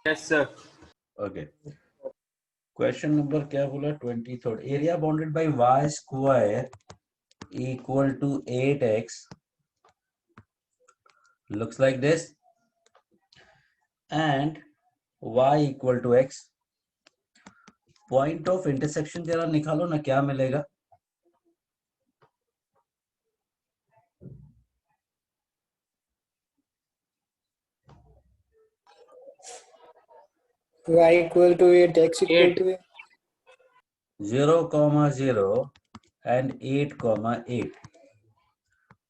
Yes sir. Okay, question number क्या बोला? 23rd, area bounded by y square equal to 8x looks like this and y equal to x. Point of intersection जरा निकालो ना, क्या मिलेगा? y equal to 8, x equal to 8. 0,0 and 8,8.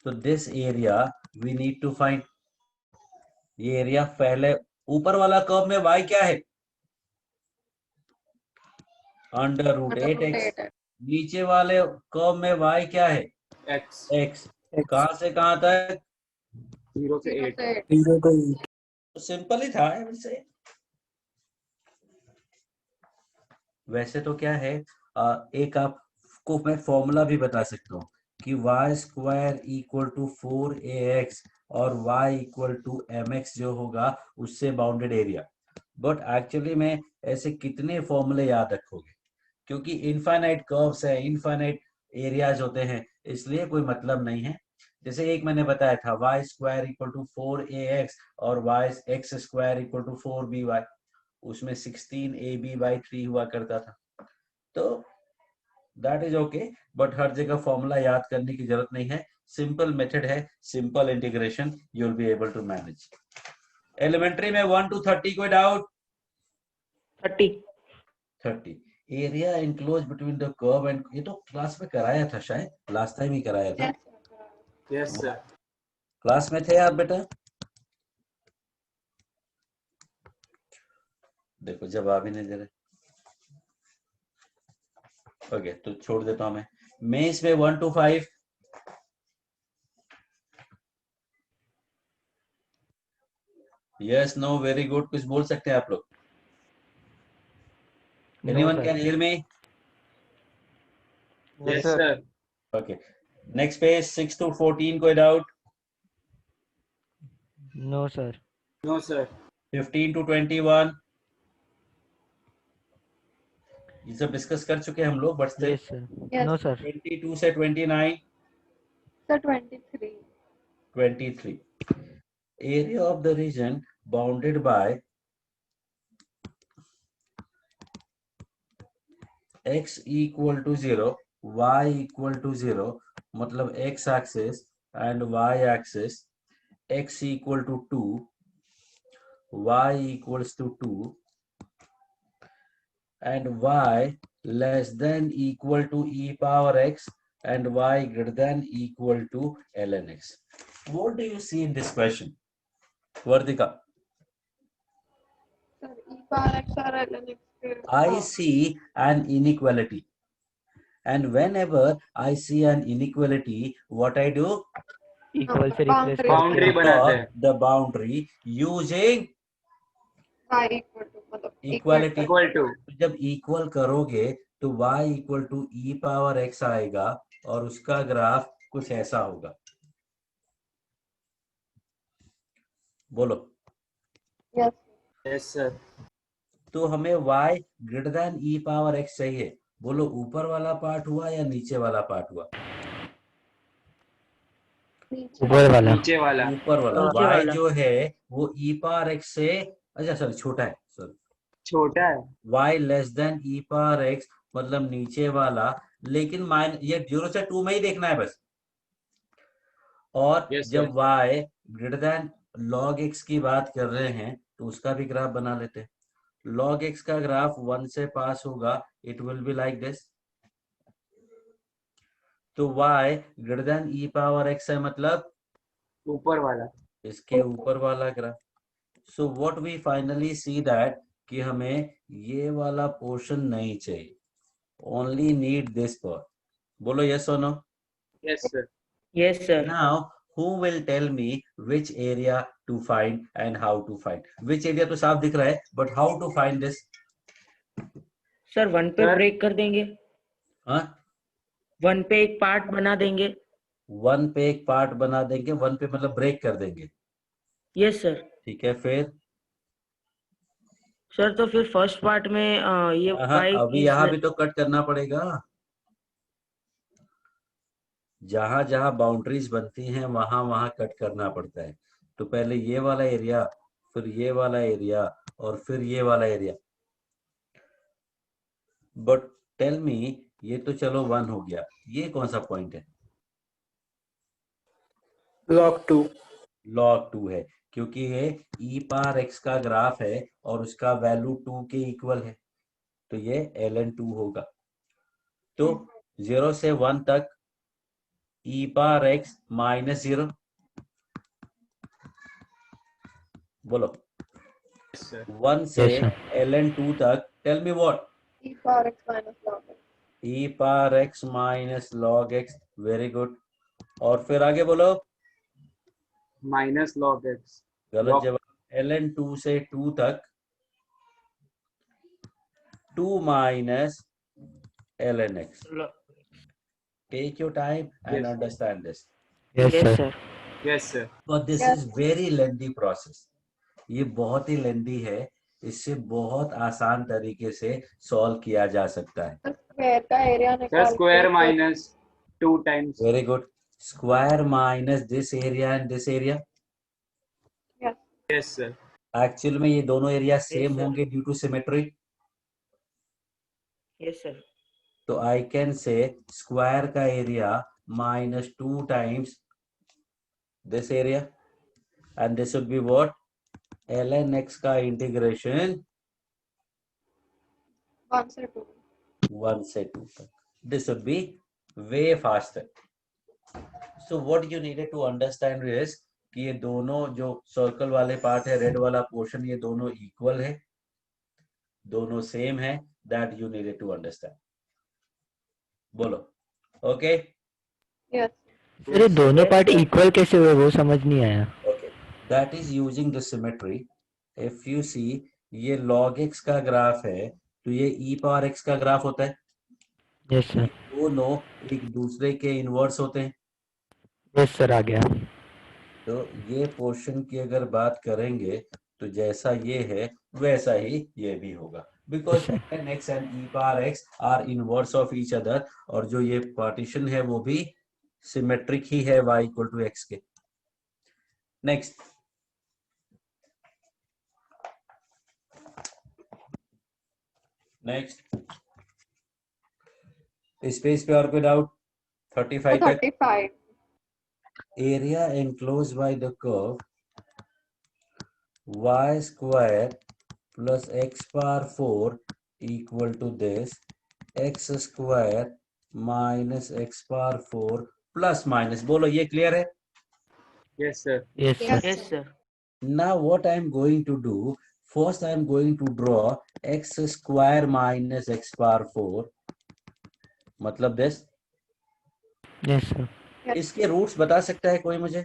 So this area we need to find. ये एरिया पहले ऊपर वाला कर्व में y क्या है? Under root 8x. नीचे वाले कर्व में y क्या है? x. कहां से कहां तक? 0 से 8। 0 to 8. तो सिंपल ही था वैसे। वैसे तो क्या है, एक आपको मैं फॉर्मूला भी बता सकता हूँ कि Y square equal to 4ax और y इक्वल टू mx जो होगा उससे बाउंडेड एरिया। बट एक्चुअली में ऐसे कितने फॉर्मूले याद रखोगे, क्योंकि इनफाइनाइट कर्व्स है, इनफाइनाइट एरियाज होते हैं, इसलिए कोई मतलब नहीं है। जैसे एक मैंने बताया था Y square equal to 4ax और y x square equal to 4by, उसमें 16ab/3 हुआ करता था। तो दैट इज ओके, बट हर जगह फॉर्मूला याद करने की जरूरत नहीं है। सिंपल मेथड है, simple integration, you will be able to manage. Elementary में 1 to 30 कोई doubt? 30 area enclose between the curve and, ये तो क्लास में कराया था शायद, लास्ट टाइम ही कराया था। Yes sir. क्लास में थे आप बेटा? देखो जवाब ही नहीं दे रहे। ओके, तो छोड़ देता हूं मैं इसमें 1 to 5। Yes no very good, कुछ बोल सकते हैं आप लोग? Anyone can hear me? Yes sir. Okay, next page 6 to 14 कोई doubt? No sir. No sir. 15 to 21 ये सब डिस्कस कर चुके हैं हम लोग, but still. Yes sir. No sir. 22 से 29 sir 23 area of the region bounded by x equal to 0 y equal to 0 मतलब x axis and y axis, x equal to 2 y equals to 2 and y less than equal to e power x and y greater than equal to ln x. What do you see in this question, Vardika? Sir e power x और ln x के I see an inequality, and whenever I see an inequality, what I do? Equal से boundary. Replace boundary करते बनाते हैं। The boundary using y equal to मतलब equality. Equal to. जब equal करोगे तो y equal to e power x आएगा और उसका ग्राफ कुछ ऐसा होगा। बोलो। Yes yes sir. तो हमें y greater than e power x चाहिए। बोलो ऊपर वाला पार्ट हुआ या नीचे वाला पार्ट हुआ? ऊपर वाला। नीचे वाला। ऊपर वाला। नीचे y वाला। जो है वो e पावर x से, अच्छा सॉरी छोटा है, सॉरी छोटा है। y less then e power x मतलब नीचे वाला, लेकिन ये 0 से 2 में ही देखना है बस। और Yes, जब y greater then log x की बात कर रहे हैं तो उसका भी ग्राफ बना लेते हैं। log x का ग्राफ 1 से पास होगा, it will be like this. तो y greater than e power x है मतलब ऊपर वाला। इसके ऊपर वाला graph. So what we finally see that कि हमें ये वाला पोर्शन नहीं चाहिए, ओनली नीड दिस पार्ट। बोलो यस और no? Yes sir. Yes sir. Now who will tell me which area to find and how to find? Which area तो साफ दिख रहा है, but how to find this? Sir 1 पे sir? Break कर देंगे। हाँ, 1 पे एक पार्ट बना देंगे। 1 पे एक पार्ट बना देंगे, 1 पे मतलब ब्रेक कर देंगे। Yes sir. ठीक है, फिर सर तो फिर फर्स्ट पार्ट में ये हाँ, y अभी की यहाँ भी तो कट करना पड़ेगा। जहां जहां बाउंड्रीज बनती हैं वहां वहां कट करना पड़ता है। तो पहले ये वाला एरिया, फिर ये वाला एरिया, और फिर ये वाला एरिया। बट टेल मी, ये तो चलो 1 हो गया, ये कौन सा पॉइंट है? log 2 log 2 है, क्योंकि ये e पावर x का ग्राफ है और उसका वैल्यू 2 के इक्वल है, तो ये ln 2 होगा। तो 0 से 1 तक e पावर x माइनस 0, बोलो। Yes, sir. 1 से Yes, sir. ln 2 तक, tell me what? E power x minus log x. e power x minus log x, very good. और फिर आगे बोलो। Minus log x. गलत Log- जवाब। ln 2 से 2 तक 2 minus ln x। Take your time and Yes. understand this. Yes, sir. Yes, sir. But this Yes. is very lengthy process. ये बहुत ही लेंदी है, इससे बहुत आसान तरीके से सॉल्व किया जा सकता है। तो स्क्वायर का एरिया सर निकाल स्क्वायर के minus 2 times. Very good. Square minus this area and this area. Yes. Yes sir. Actual में ये दोनों एरिया सेम sir. होंगे due to symmetry. Yes, sir. तो आई कैन से स्क्वायर का area minus 2 times this area, and this would be what? ln x का integration 1 से 2. 1 से 2 तक। This would be way faster. So what you needed to understand is कि ये दोनों जो सर्कल वाले पार्ट है, रेड वाला पोर्शन, ये दोनों इक्वल है, दोनों सेम है। That you needed to understand. बोलो। Okay? Yes. सर ये दोनों पार्ट इक्वल कैसे हुए वो समझ नहीं आया। Okay. That is using the symmetry. If you see, ये log x का ग्राफ है, तो ये e पावर x का ग्राफ होता है। Yes sir. दोनों एक दूसरे के इनवर्स होते हैं। यस सर, आ गया। तो ये पोर्शन की अगर बात करेंगे तो जैसा ये है वैसा ही ये भी होगा, because ln x and e power x are inverse of each other, और जो ये पार्टीशन है वो भी सिमेट्रिक ही है y इक्वल टू x के। नेक्स्ट, इस पेज पे और कोई डाउट? 35 तक। 35. area enclosed by the curve y square plus x power 4 equal to this x square minus x power 4 plus minus। बोलो, ये क्लियर है? Yes sir. Yes Yes. Sir. Yes sir. Now what I am going to do, first I am going to draw x square minus x power 4, मतलब this। Yes sir. Yes. इसके roots बता सकता है कोई मुझे?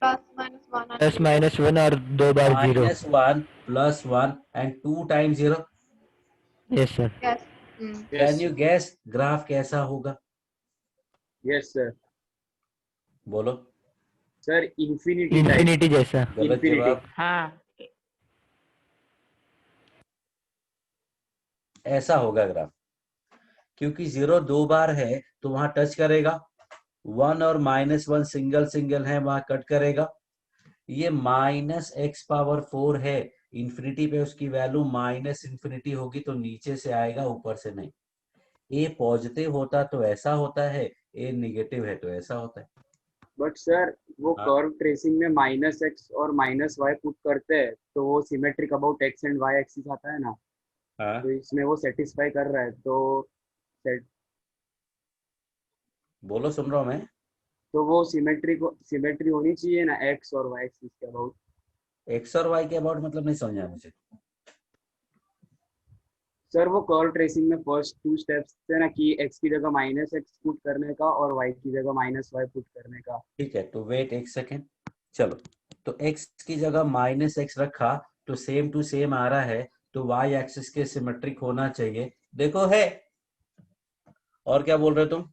Plus minus 1 and plus 2. Minus 1 और 2 बार 0। -1 +1 and 2 times 0। Yes sir. Yes. Can you guess graph कैसा होगा? Yes sir. बोलो। Sir infinity type. इन्फिनिटी जैसा। गलत Infinity. जवाब। हाँ। ऐसा होगा ग्राफ, क्योंकि 0 2 बार है तो वहां टच करेगा, 1 और -1 सिंगल सिंगल है वहां कट करेगा। ये माइनस एक्स पावर 4 है, इंफिनिटी पे उसकी वैल्यू माइनस इंफिनिटी होगी, तो नीचे से आएगा ऊपर से नहीं। ए पॉजिटिव होता तो ऐसा होता है, ए निगेटिव है तो ऐसा होता है। बट सर वो हाँ। कर्व ट्रेसिंग में -x और -y पुट करते हैं तो वो symmetric about x and y axis आता है ना, हाँ, तो इसमें वो सेटिस्फाई कर रहा है। तो बोलो, सुन रहा हूं मैं। तो वो सिमेट्री होनी चाहिए ना x और y एक्सिस के अबाउट। एक्स और वाई के अबाउट मतलब नहीं समझा मुझे। सर वो कर्व ट्रेसिंग में फर्स्ट 2 स्टेप्स थे ना कि x की जगह -x पुट करने का और y की जगह -y पुट करने का। ठीक है, तो वेट एक सेकेंड। चलो, तो x की जगह -x रखा तो सेम टू सेम आ रहा है, तो y एक्सिस के सिमेट्रिक होना चाहिए। देखो है, और क्या बोल रहे तुम?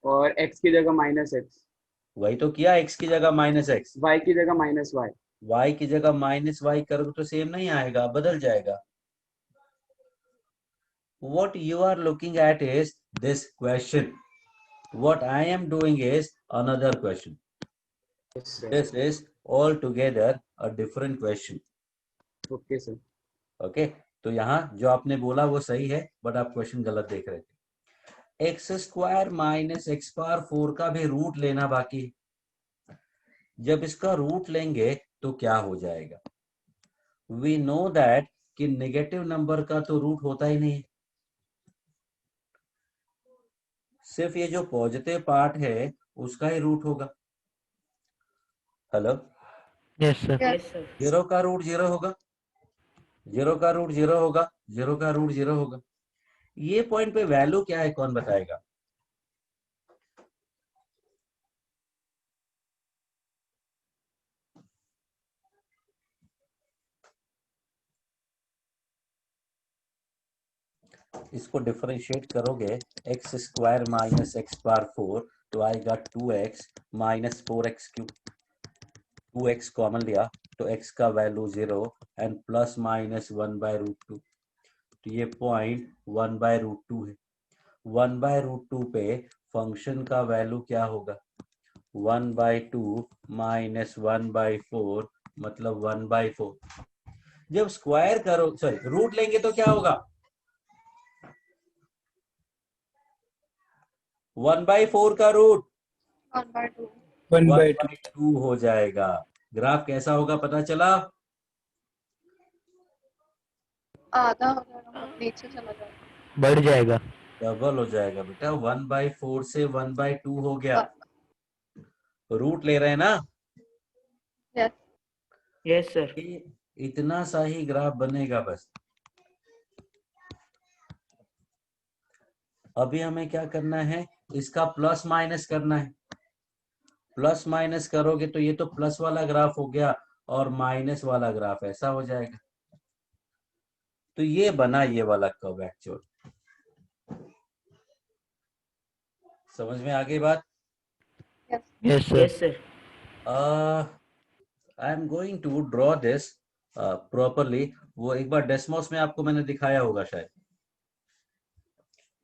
और x की जगह -x, वही तो किया, x की जगह -x, y की जगह -y। y की जगह माइनस वाई करोगे तो सेम नहीं आएगा, बदल जाएगा। What you are looking at is this question. What I am doing is another question. Yes, sir. This is altogether a different question. Okay, sir. Okay? तो यहाँ जो आपने बोला वो सही है, बट आप क्वेश्चन गलत देख रहे थे। X square minus x power 4 का भी रूट लेना बाकी है। जब इसका रूट लेंगे तो क्या हो जाएगा? वी नो दैट कि नेगेटिव नंबर का तो रूट होता ही नहीं, सिर्फ ये जो पॉजिटिव पार्ट है उसका ही रूट होगा। Hello, yes sir. Yes. Zero का रूट जीरो होगा, जीरो का रूट जीरो होगा, जीरो का रूट जीरो होगा। ये पॉइंट पे वैल्यू क्या है, कौन बताएगा? इसको डिफरेंशिएट करोगे x square minus x power 4 तो आएगा 2x minus 4x cube. 2x common लिया तो x का वैल्यू 0 एंड प्लस माइनस 1/√2, तो ये पॉइंट 1/√2 है। 1/√2 पे फंक्शन का वैल्यू क्या होगा? 1/2 माइनस 1/4 मतलब 1/4। जब स्क्वायर करो, सॉरी रूट लेंगे तो क्या होगा? 1/4 का रूट 1/2. 1/2 1/2 हो जाएगा। ग्राफ कैसा होगा पता चला? आधा हो जाएगा, बहुत नीचे चला जाएगा। बढ़ जाएगा। डबल हो जाएगा बेटा, 1/4 से 1/2 हो गया। रूट ले रहे हैं ना? Yes. Yes sir. ये इतना सा ही ग्राफ बनेगा बस। अभी हमें क्या करना है, इसका प्लस माइनस करना है। प्लस माइनस करोगे तो ये तो प्लस वाला ग्राफ हो गया और माइनस वाला ग्राफ ऐसा हो जाएगा। तो ये बना ये वाला कर्व एक्चुअल। समझ में आ गई बात? Yes. Yes sir. Yes sir. I am going to draw this properly. वो एक बार डेस्मोस में आपको मैंने दिखाया होगा शायद।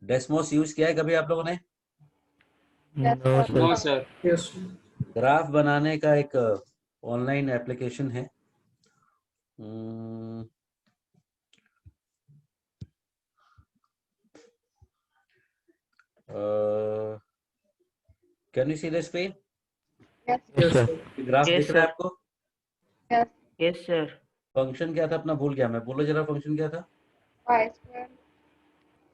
डेस्मोस यूज किया है कभी आप लोगों ने? Yes, no sir. No, sir. sir. Yes graph बनाने का एक ऑनलाइन एप्लीकेशन है। Can you see the screen? Yes. Yes sir. Graph Yes, दिख रहा है sir. आपको? Yes. Yes sir. फंक्शन क्या था अपना, भूल गया मैं, बोलो जरा फंक्शन क्या था? Y square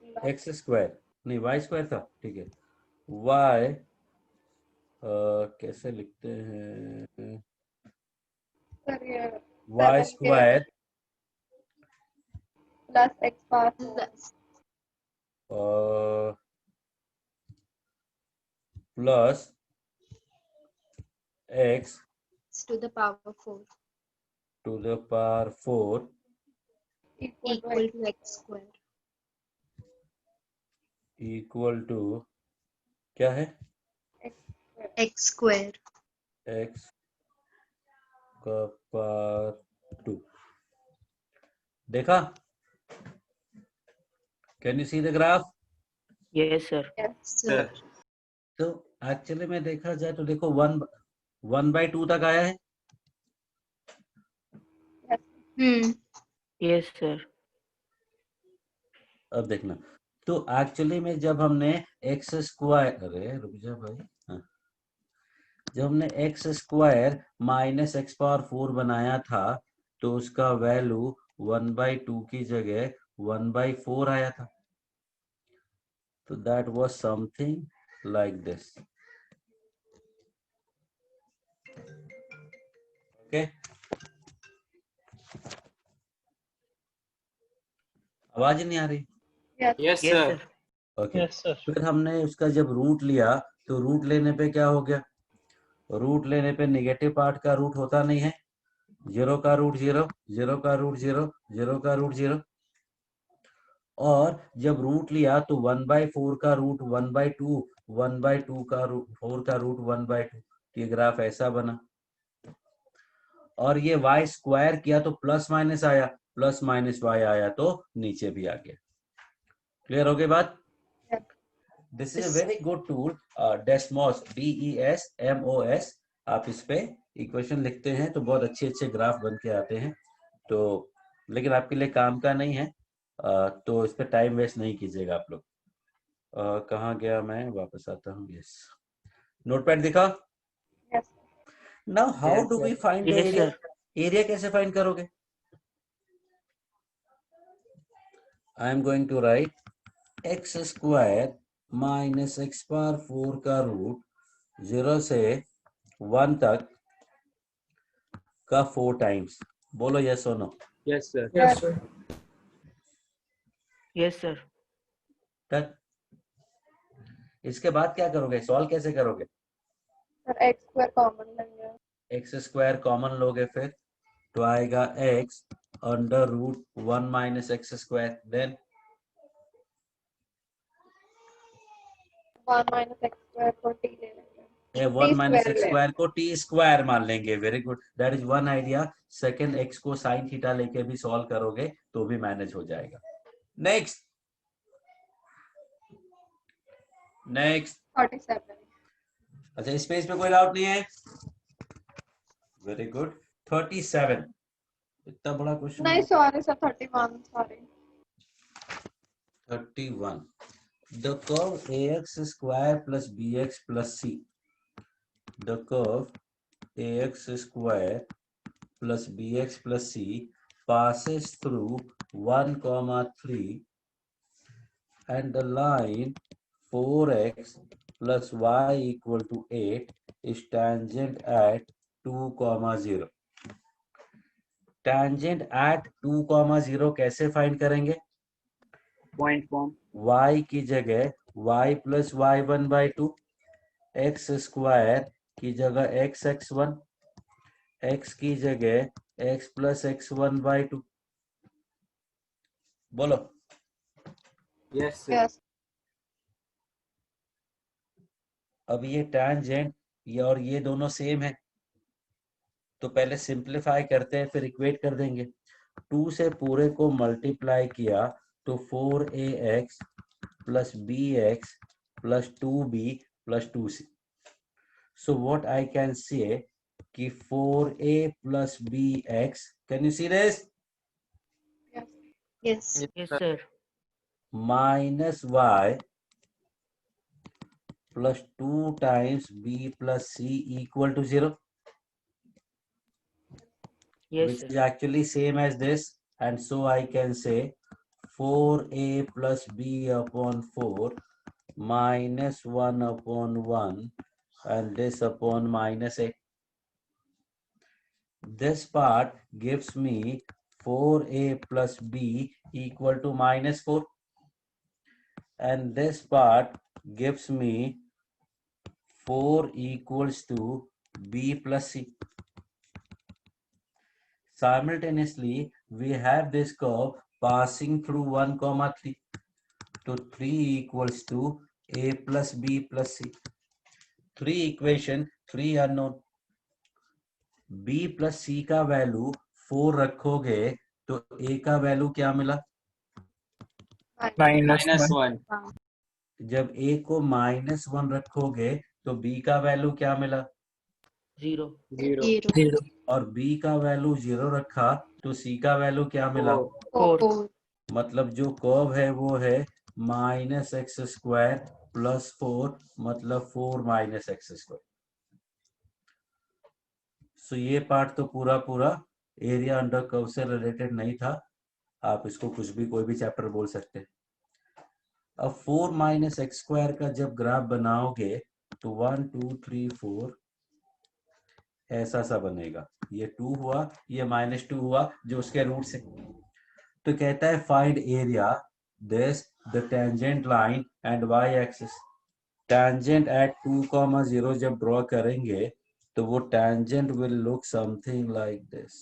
plus x square नहीं वाई स्क्वायर था, ठीक है। वाई कैसे लिखते हैं? sir, ये y 7k square plus x power 4. Plus x to the power 4 to the power 4 equal to equal x. to x square. Equal to क्या है? X square. एक्स का पावर 2। देखा? Can you see the graph? Yes sir. Yes. Sir. तो actually में देखा जाए तो देखो 1/2 तक आया है। Yes sir. अब देखना, तो एक्चुअली में जब हमने एक्स स्क्वायर, अरे रुक जा भाई, हाँ, जब हमने x square minus x power 4 बनाया था तो उसका वैल्यू 1/2 की जगह 1/4 आया था। तो that was something like this. Okay, आवाज नहीं आ रही? Yes. Yes, yes sir. Sir. Okay, yes sir. फिर हमने उसका जब रूट लिया तो रूट लेने पे क्या हो गया? रूट लेने पे नेगेटिव पार्ट का रूट होता नहीं है। 0 का रूट 0, 0 का रूट 0, 0 का रूट 0। और जब रूट लिया तो 1/4 का रूट 1/2, 1/2 का रूट 4 का रूट 1/2। ये ग्राफ ऐसा बना। और ये y स्क्वायर किया तो प्लस माइनस आया, प्लस माइनस y आया तो नीचे भी आ गया। क्लियर हो गई बात? This is a very good tool, Desmos, DESMOS। आप इस पे इक्वेशन लिखते हैं तो बहुत अच्छे अच्छे ग्राफ बन के आते हैं। तो लेकिन आपके लिए काम का नहीं है, तो इस पे टाइम वेस्ट नहीं कीजिएगा आप लोग। कहाँ गया मैं, वापस आता हूँ। यस, नोटपैड दिखा। Yes. Now how Yes, do sir. We find the Yes, area? sir. Area कैसे फाइंड करोगे? I am going to write x square minus x power 4 का रूट 0 से 1 तक का 4 टाइम्स। बोलो यस और no. Yes, sir. Yes. Yes, sir. तक इसके बाद क्या करोगे, सॉल्व कैसे करोगे? Sir, x square common लेंगे. एक्स स्क्वायर कॉमन लोगे फिर तो आएगा x under root 1 minus x square, then 1 minus x square को t ले लेंगे. 1 t माइनस square एक्स ले. स्क्वायर को टी स्क्वायर मान लेंगे। Very good, that is one idea. Second, x को साइन थीटा लेके भी सॉल्व करोगे तो भी मैनेज हो जाएगा। नेक्स्ट 37. अच्छा, इस पेज पे कोई डाउट नहीं है? Very good. 37, इतना बड़ा क्वेश्चन। नहीं, sorry sir, 31. Sorry. 31, the curve ax square plus bx plus c, the curve ax square plus bx plus c passes through 1 comma 3 and the line 4x plus y equal to 8 is tangent at 2 comma 0। tangent at 2 comma 0 कैसे find करेंगे? Point form. y की जगह y plus y1 by 2, x square की जगह x(x1), x की जगह x plus x1 by 2। बोलो। Yes, sir. Yes. अब ये tangent ये और ये दोनों सेम है तो पहले सिंप्लीफाई करते हैं फिर इक्वेट कर देंगे। 2 से पूरे को मल्टीप्लाई किया तो 4ax plus bx plus 2b plus 2c। So what I can say कि 4a plus bx, can you see this? Yes. Yes, sir. Minus y plus 2 times b plus c equal to 0, Yes, which sir. is actually same as this, and so I can say 4a plus b upon 4 minus 1 upon 1 and this upon minus a. This part gives me 4a plus b equal to minus 4 and this part gives me 4 equals to b plus c. Simultaneously, we have this curve passing through 1 comma 3. So 3 equals to a plus b plus c. 3 equation, 3 unknown. b plus c का value 4 रखोगे तो a का value क्या मिला? Minus 1. जब a को -1 रखोगे तो b का वैल्यू क्या मिला? 0. 0. 0. और b का वैल्यू 0 रखा तो c का वैल्यू क्या मिला? 4. 4. मतलब जो कर्व है वो है माइनस एक्स स्क्वायर प्लस 4, मतलब 4 माइनस एक्स स्क्वायर। सो ये पार्ट तो पूरा पूरा एरिया अंडर कर्व से रिलेटेड नहीं था, आप इसको कुछ भी कोई भी चैप्टर बोल सकते हैं। अब 4 माइनस एक्स स्क्वायर का जब ग्राफ बनाओगे तो 1 2 3 4 ऐसा सा बनेगा। ये 2 हुआ, ये -2 हुआ जो उसके रूट से। तो कहता है find area this the tangent line and Y axis. Tangent at 2,0 जब ड्रॉ करेंगे तो वो tangent will look something like this.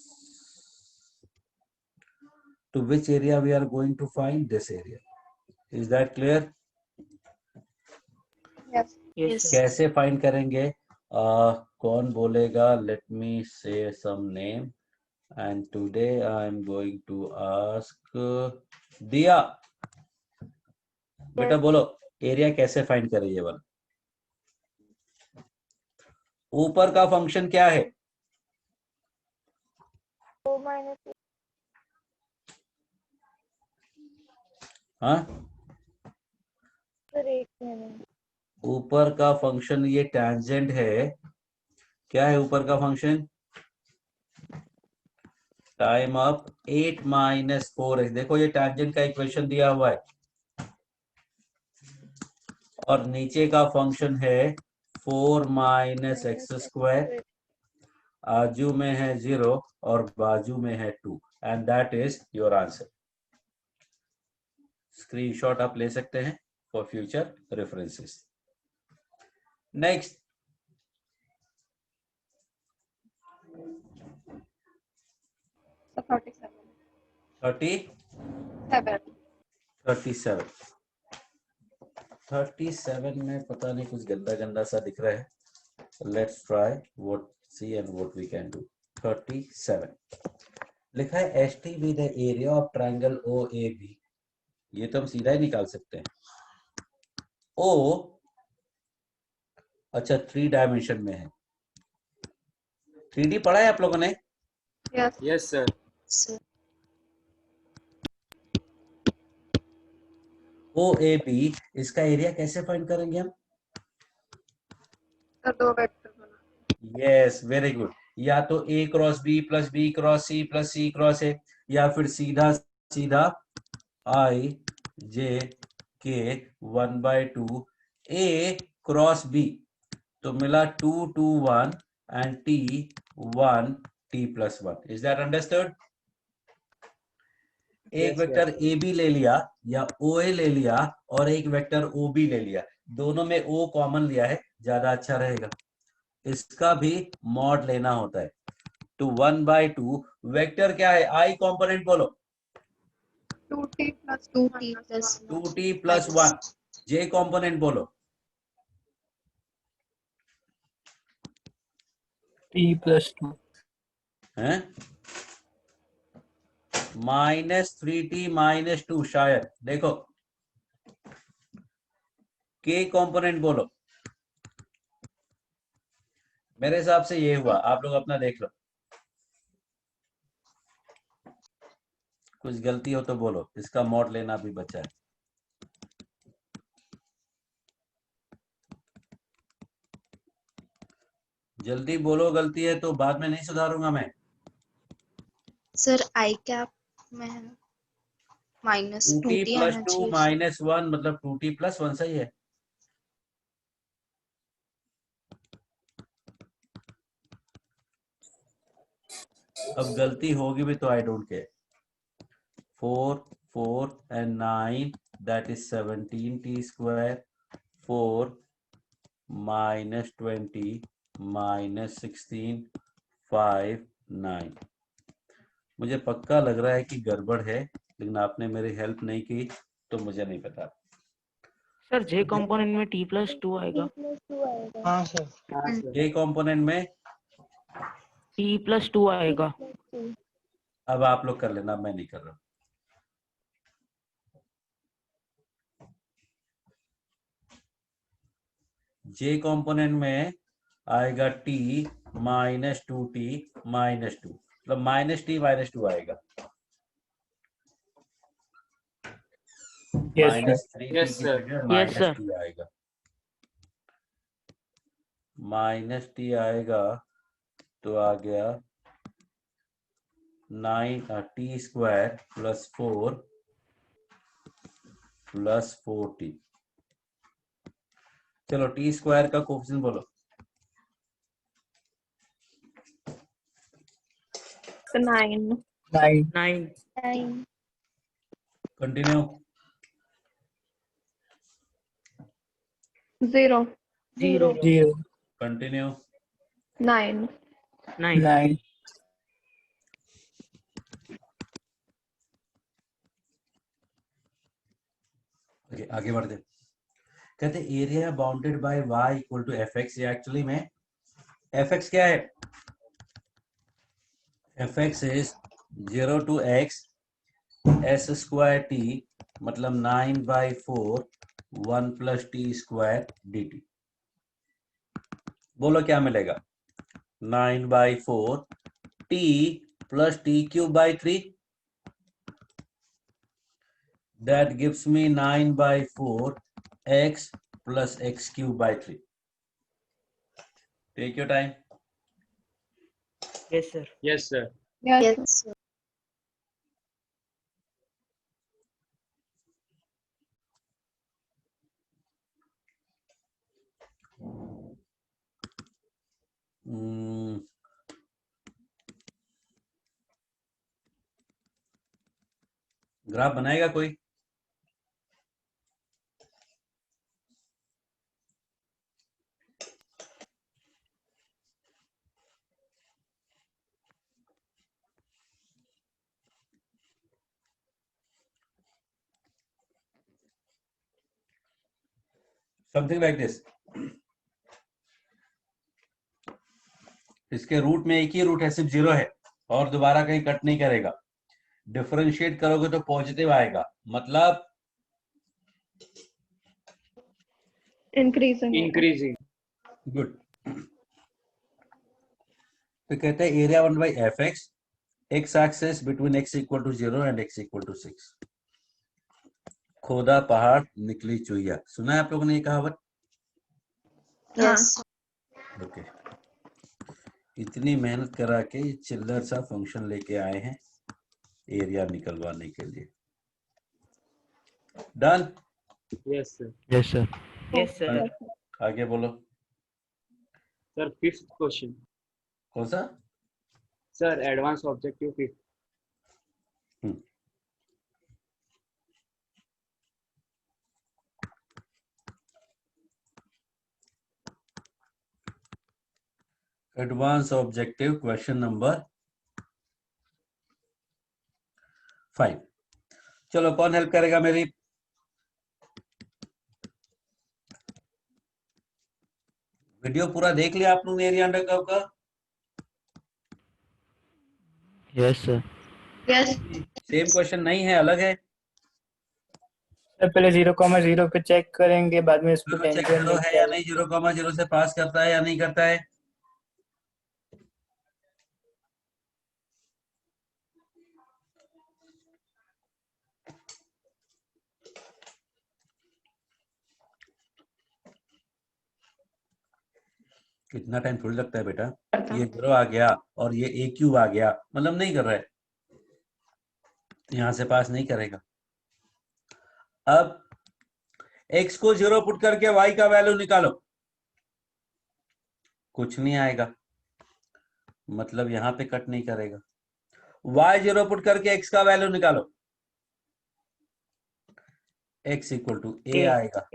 तो which area we are going to find? This area. Is that clear? Yes. Yes, Yes. sir. कैसे find करेंगे? कौन बोलेगा? Let me say some name and today I am going to ask Diya. बेटा बोलो, area कैसे find करें ये वाला? ऊपर का फंक्शन क्या है? हाँ, ऊपर का फंक्शन ये टेंजेंट है। क्या है ऊपर का function? Time up 8 minus 4x। देखो ये टेंजेंट का इक्वेशन दिया हुआ है, और नीचे का फंक्शन है 4 माइनस एक्स स्क्वायर। आजू में है 0 और बाजू में है 2 and that is your answer. Screenshot आप ले सकते हैं for future references. Next, So 37. 37 में पता नहीं कुछ गंदा गंदा सा दिख रहा है। Let's try what see and what we can do. 37 लिखा है S T B the area of triangle O A B. ये तो हम सीधा ही निकाल सकते हैं। ओ अच्छा 3 डायमेंशन में है। 3D पढ़ा है आप लोगों ने? Yes. Yes sir. Sir. O A B, इसका एरिया कैसे फाइंड करेंगे हम? तो 2 वेक्टर बना। Yes, very good. या तो a cross b plus b cross c plus c cross a, या फिर सीधा सीधा i j k 1/2 a cross b, तो मिला 2 2 1 and t 1 t plus 1। Is that understood? एक Yes, vector yes. A B ले लिया या ओ ए ले लिया और एक वेक्टर ओ बी ले लिया, दोनों में ओ कॉमन लिया है, ज्यादा अच्छा रहेगा। इसका भी मॉड लेना होता है। तो 1/2 वेक्टर क्या है? आई कंपोनेंट बोलो। 2t plus 2t 1 plus 2t plus 1। जे कंपोनेंट बोलो। t+2 हैं? -3t -2 शायद। देखो के कंपोनेंट बोलो। मेरे हिसाब से ये हुआ, आप लोग अपना देख लो, कुछ गलती हो तो बोलो। इसका मॉड लेना भी बचा है। जल्दी बोलो, गलती है तो बाद में नहीं सुधारूंगा मैं। Sir, I cap में है minus 2t 2t प्लस आना 2 चाहिए। -1 मतलब 2t प्लस 1 सही है। अब गलती होगी भी तो I don't care. 4 4 and 9 that is 17t square 4 minus 20 minus 16 5 9। मुझे पक्का लग रहा है कि गड़बड़ है, लेकिन आपने मेरी हेल्प नहीं की तो मुझे नहीं पता। सर जे कंपोनेंट में t+2 आएगा। हाँ सर। हाँ सर। ये कंपोनेंट में t+2 आएगा। अब आप लोग कर लेना, मैं नहीं कर रहा। जे कंपोनेंट में आएगा t -2t -2, मतलब -t -2 आएगा। Yes sir. -3t Yes, की sir. जगह Yes, sir. -t आएगा। -t आएगा तो आ गया 9t square plus 4 plus 4t। चलो t स्क्वायर का कोफिशिएंट बोलो। 9. 9 9 कंटिन्यू। 0. 0 0 कंटिन्यू। 9. 9 9 आगे बढ़ते। कहते area bounded by y equal to f x. ये एक्चुअली में fx क्या है? fx is 0 to x s square t मतलब 9/4 1 plus t square dt। बोलो क्या मिलेगा? 9/4 t plus t cube by 3, that gives me 9/4 x plus x cube by 3। Take your time। Yes, sir. Yes, sir. Yes, Yes, sir. Graph बनाएगा कोई? Something like this. इसके root में एक ही root है, सिर्फ 0 है और दोबारा कहीं कट नहीं करेगा। डिफरेंशिएट करोगे तो पॉजिटिव आएगा, मतलब increasing. Increasing. गुड। तो कहते हैं area 1/fx, x axis between x equal to 0 and x equal to 6। खोदा पहाड़ निकली चुईया, सुना है आप लोगों ने ये कहावत? Yes. ओके। इतनी मेहनत करा के चिल्लर सा फंक्शन लेके आए हैं एरिया निकलवाने के लिए। Done? Yes, sir. Yes, sir. Yes, sir. आगे बोलो। Sir, fifth question. कौन सा? Sir, advanced objective fifth. Advance objective question number 5। चलो कौन हेल्प करेगा मेरी? वीडियो पूरा देख लिया आप लोगों ने एरिया अंडर कर्व का? Yes, sir. Yes. Same question नहीं है, अलग है। पहले 0,0 पे चेक करेंगे, बाद में इसको चेक करो है या नहीं, 0,0 से पास करता है या नहीं करता है। कितना टाइम थोड़ी लगता है बेटा। ये 0 आ गया और ये a क्यूब आ गया, मतलब नहीं कर रहा है, यहां से पास नहीं करेगा। अब x को 0 पुट करके y का वैल्यू निकालो, कुछ नहीं आएगा, मतलब यहां पे कट नहीं करेगा। y 0 पुट करके x का वैल्यू निकालो, x इक्वल टू a आएगा।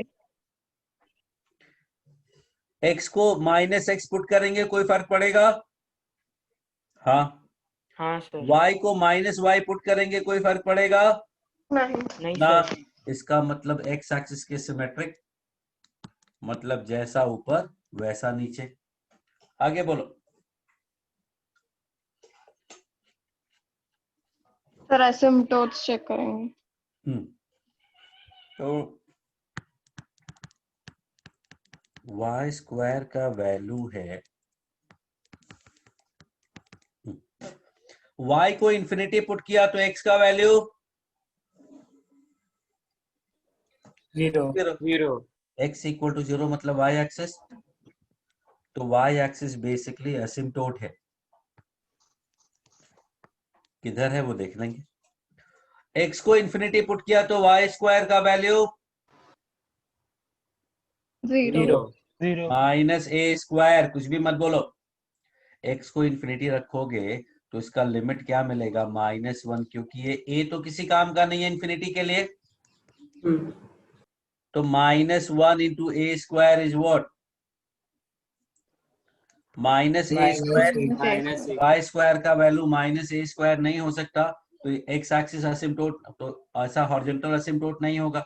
x को -x पुट करेंगे, कोई फर्क पड़ेगा? हाँ। हाँ सर। y को -y पुट करेंगे, कोई फर्क पड़ेगा? नहीं ना। सर। इसका मतलब x एक्सिस के सिमेट्रिक, मतलब जैसा ऊपर वैसा नीचे। आगे बोलो। सर asymptotes चेक करेंगे। तो y स्क्वायर का वैल्यू है, y को इंफिनिटी पुट किया तो x का वैल्यू 0। x इक्वल टू 0 मतलब y एक्सिस, तो y एक्सिस बेसिकली असिम्प्टोट है। किधर है वो देख लेंगे। x को इंफिनिटी पुट किया तो y स्क्वायर का वैल्यू 0. -a स्क्वायर, कुछ भी मत बोलो। x को इंफिनिटी रखोगे तो इसका लिमिट क्या मिलेगा? -1, क्योंकि ये a तो किसी काम का नहीं है इंफिनिटी के लिए। तो -1 into a square is what? -a square. Minus a. y square का वैल्यू -a स्क्वायर नहीं हो सकता, तो x एक्सिस असिम्प्टोट, तो ऐसा हॉरिजॉन्टल असिम्प्टोट नहीं होगा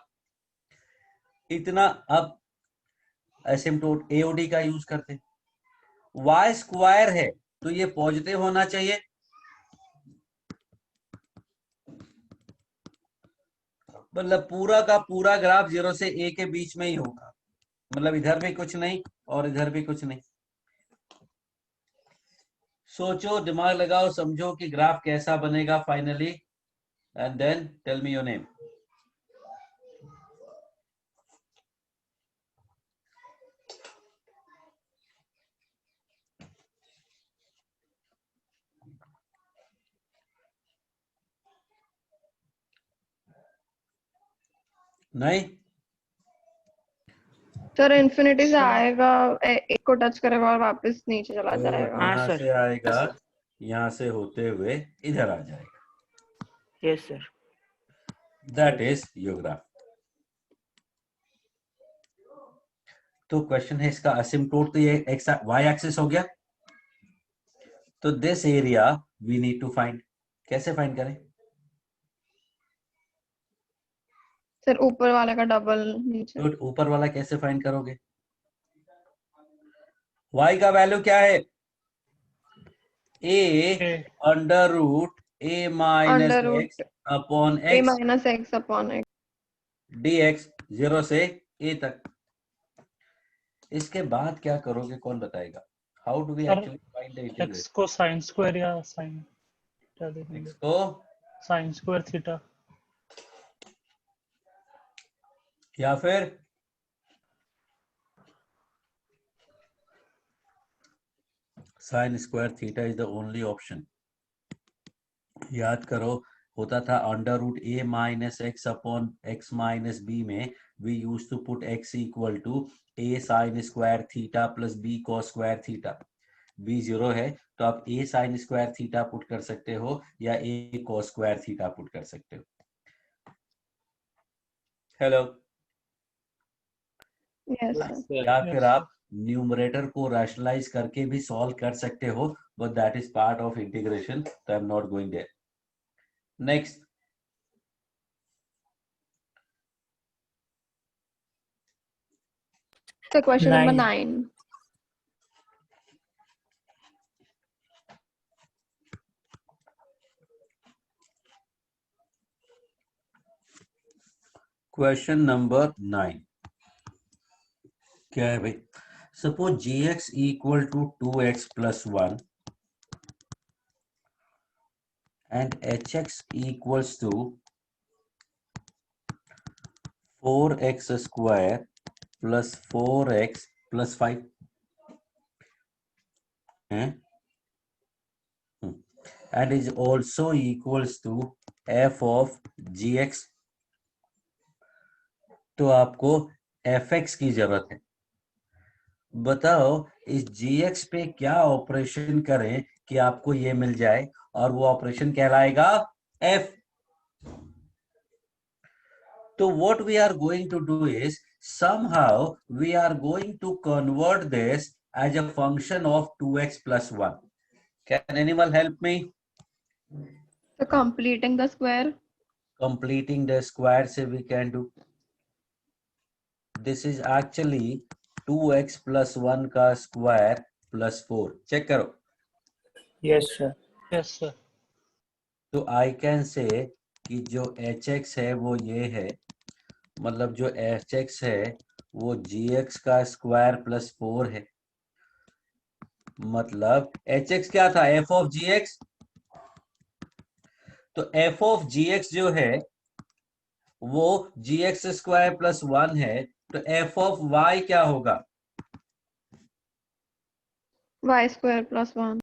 इतना। अब असिम्प्टोट AOD का यूज करते हैं। y स्क्वायर है तो ये पॉजिटिव होना चाहिए, मतलब पूरा का पूरा ग्राफ 0 से a के बीच में ही होगा, मतलब इधर भी कुछ नहीं और इधर भी कुछ नहीं। सोचो, दिमाग लगाओ, समझो कि ग्राफ कैसा बनेगा finally, and then tell me your name. नहीं, सर इन्फिनिटी से आएगा, एक को टच करेगा और वापस नीचे चला और जाएगा। हाँ, यहाँ सर। से आएगा, यहाँ से होते हुए इधर आ जाएगा। Yes sir. That is your graph. तो क्वेश्चन है इसका असिम्प्टोट, तो ये एक्स वाई एक्सिस हो गया, तो this area we need to find. कैसे फाइंड करें? सर ऊपर वाले का डबल नीचे। तो ऊपर वाला कैसे फाइंड करोगे? y का वैल्यू क्या है? a under root a minus under root x upon a x minus x upon x. dx 0 से a तक। इसके बाद क्या करोगे, कौन बताएगा? How do we sir, actually find the x integration? को साइन स्क्वायर या साइन क्या देखेंगे? एक्स को साइन स्क्वायर थीटा। या फिर sine square theta is the only option. याद करो, होता था under root a minus x upon x minus b में we use to put x equal to a sine square theta plus b cos square theta. b 0 है तो आप a sine square theta put कर सकते हो या a cos square theta put कर सकते हो। हेलो। Yes sir. या फिर आप न्यूमरेटर को रैशनलाइज करके भी सॉल्व कर सकते हो, but that is part of integration, तो I am not going there. Next, sir question number 9. 9। Question number 9 क्या है भाई? Suppose gx equal to 2x plus 1 and hx equals to 4x square plus 4x plus 5 and is also equals to f of gx। तो आपको fx की जरूरत है। बताओ इस gx पे क्या ऑपरेशन करें कि आपको ये मिल जाए, और वो ऑपरेशन कहलाएगा f। तो what we are going to do is somehow we are going to convert this as a function of 2x plus 1. Can anyone help me? So completing the square. Completing the square से we can do. This is actually 2x plus 1 का square plus 4. Check करो। Yes, sir. Yes sir. तो I can say कि जो hx है वो ये है, मतलब जो hx है वो gx का स्क्वायर प्लस 4 है। मतलब hx क्या था? f of gx। तो f of gx जो है वो gx स्क्वायर प्लस 1 है, तो f of y क्या होगा? y square plus 1।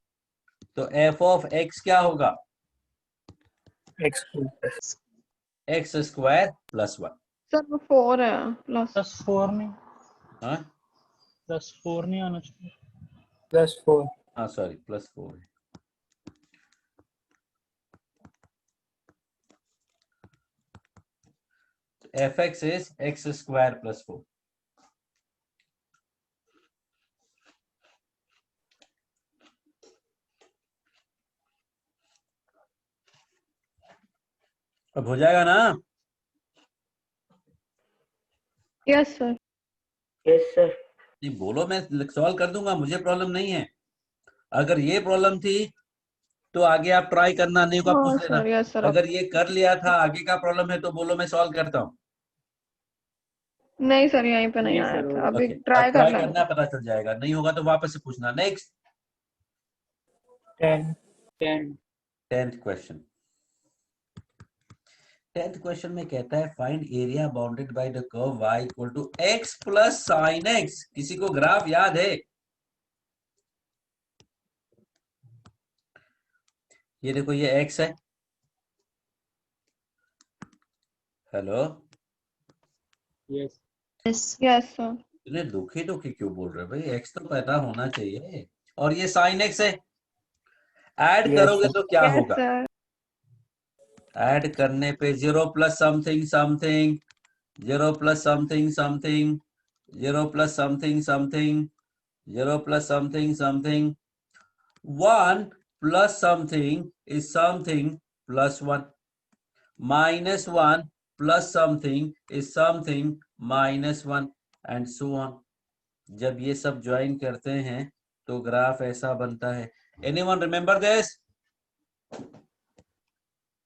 तो f of x क्या होगा? X cube. x square plus 1। Sir वो 4 है प्लस। +4 नहीं, हाँ +4 नहीं आना चाहिए। +4. हाँ सॉरी, प्लस 4 है। fx is x square plus 4। अब हो जाएगा ना? Yes sir. Yes sir. नहीं बोलो, मैं सॉल्व कर दूंगा, मुझे प्रॉब्लम नहीं है। अगर ये प्रॉब्लम थी तो आगे आप ट्राई करना, नहीं होगा हाँ पूछ लेना। Sir, yes sir. अगर ये कर लिया था, आगे का प्रॉब्लम है तो बोलो मैं सॉल्व करता हूँ। नहीं सर, यहीं पे नहीं नहीं आया सर, था, वो अभी ओके, ट्राई अब कर ट्राई लेंगे। करना, पता चल जाएगा, नहीं होगा तो वापस से पूछना। Next 10. 10. 10th question. 10th question में कहता है find area bounded by the curve y equal to x plus sine x। किसी को ग्राफ याद है? ये देखो, ये x है। Hello, yes. Yes. Yes sir. इन्हें दुखी दुखी क्यों बोल रहे हो भाई? x तो पता होना चाहिए। और ये साइन x है। ऐड Yes, करोगे sir. तो क्या यस होगा? सर। ऐड करने पे 0 plus something something, 0 plus something something, 0 plus something something, 0 plus something something, 1 plus something is something plus 1, minus 1 plus something is something minus 1, and so on. जब ये सब join करते हैं तो ग्राफ ऐसा बनता है। Anyone remember this?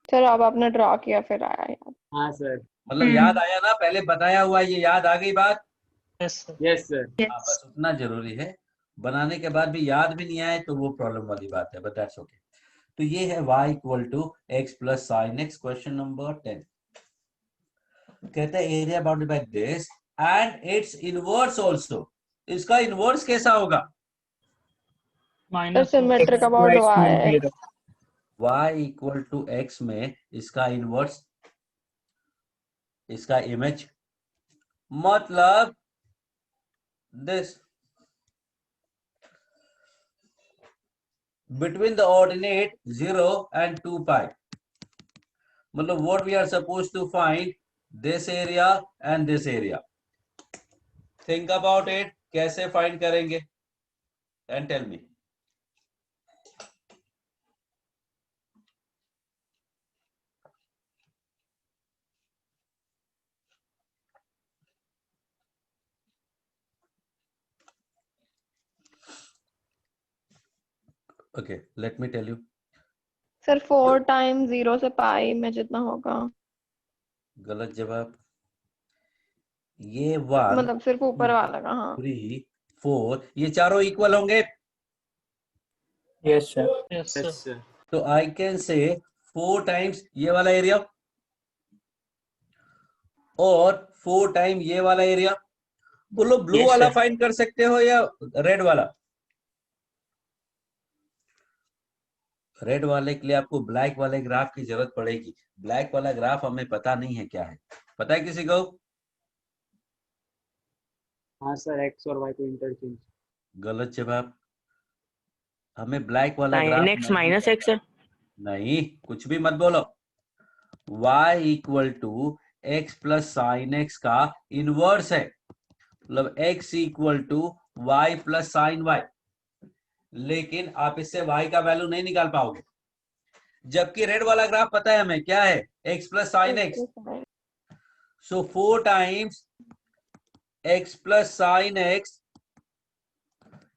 सर अब आपने ड्रॉ किया फिर आया याद। हाँ सर. मतलब याद आया ना? पहले बताया हुआ ये याद आ गई बात? Yes sir. Yes sir. हाँ, बस उतना जरूरी है। बनाने के बाद भी याद भी नहीं आए तो वो प्रॉब्लम वाली बात है, बट दैट्स ओके। तो ये है y equal to x plus sine x. Question number 10 कहता है area bounded by this and its inverse also. इसका इनवर्स कैसा होगा? Sir minus symmetric about X y plus 0. y equal to x में इसका इनवर्स, इसका इमेज, मतलब this between the ordinate 0 and 2 pi. मतलब what we are supposed to find this area and this area. Think about it, कैसे find करेंगे and tell me. Okay, let me tell you. Sir 4 times 0 से पाई में जितना होगा, गलत जवाब। ये 1 मतलब सिर्फ ऊपर वाला का। हाँ 3 4 ये चारों इक्वल होंगे। Yes, sir. Yes yes sir. Sir. तो आई कैन से 4 टाइम्स ये वाला एरिया और 4 टाइम ये वाला एरिया। बोलो ब्लू Yes, वाला sir. फाइंड कर सकते हो या रेड वाला? रेड वाले के लिए आपको ब्लैक वाले ग्राफ की जरूरत पड़ेगी। ब्लैक वाला ग्राफ हमें पता नहीं है क्या है। पता है किसी को? हाँ सर, एक्स और वाई को इंटरचेंज. गलत जवाब। हमें ब्लैक वाला साइन ग्राफ एक्स नहीं माइनस एक्स पता। सर. नहीं, कुछ भी मत बोलो। y equal to x plus sine x का इनवर्स है, मतलब x equal to y plus sine y. लेकिन आप इससे y का वैल्यू नहीं निकाल पाओगे, जबकि रेड वाला ग्राफ पता है हमें क्या है, x plus sine x. So 4 times x plus sine x,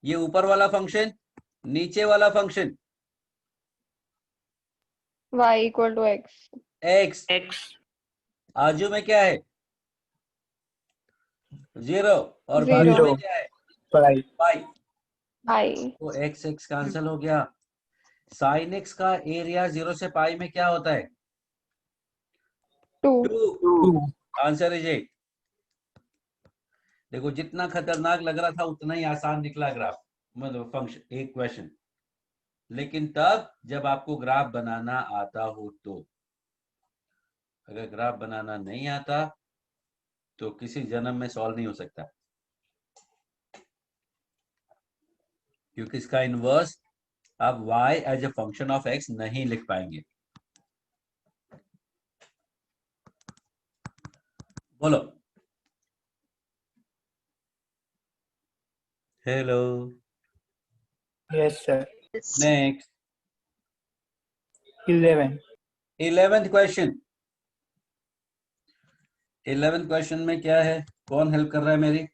ये ऊपर वाला फंक्शन, नीचे वाला function y equal to x. x, x आजू में क्या है 0 और Zero. बाजू में क्या है Pi. पाई। i तो x x कैंसिल हो गया। साइन एक्स का एरिया 0 से पाई में क्या होता है? 2। 2। 2. Answer is 8। देखो, जितना खतरनाक लग रहा था उतना ही आसान निकला ग्राफ, मतलब फंक्शन, एक क्वेश्चन। लेकिन तब जब आपको ग्राफ बनाना आता हो तो। अगर ग्राफ बनाना नहीं आता तो किसी जन्म में सॉल्व नहीं हो सकता, क्योंकि इसका इनवर्स आप y as a function of x नहीं लिख पाएंगे। बोलो hello. Yes, sir. Yes. Next 11. 11th question. 11th question में क्या है? कौन हेल्प कर रहा है मेरी?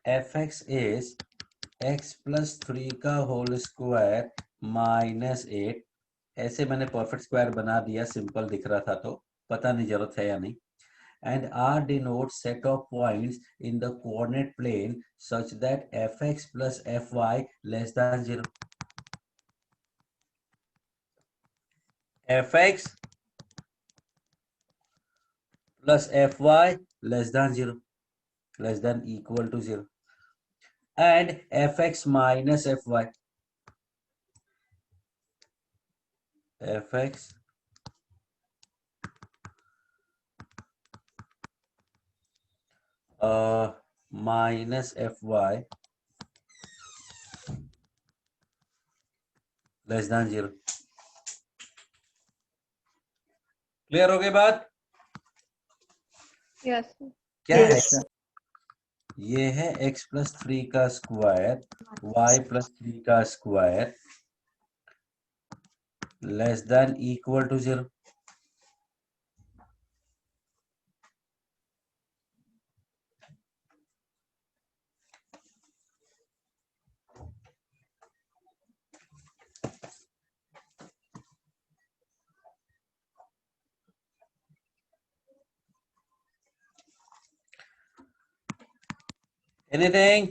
f(x) is x प्लस 3 का होल स्क्वायर माइनस 8, ऐसे मैंने परफेक्ट स्क्वायर बना दिया, सिंपल दिख रहा था तो पता नहीं जरूरत है या नहीं. And R denotes set of points in the coordinate plane such that fx plus fy less than 0. fx plus fy less than 0, less than equal to 0. And fx minus fy. fx minus fy less than 0. Clear हो गई बात? Yes क्या है? Yes, sir. ये है x plus 3 का square y plus 3 का square less than equal to 0. Anything?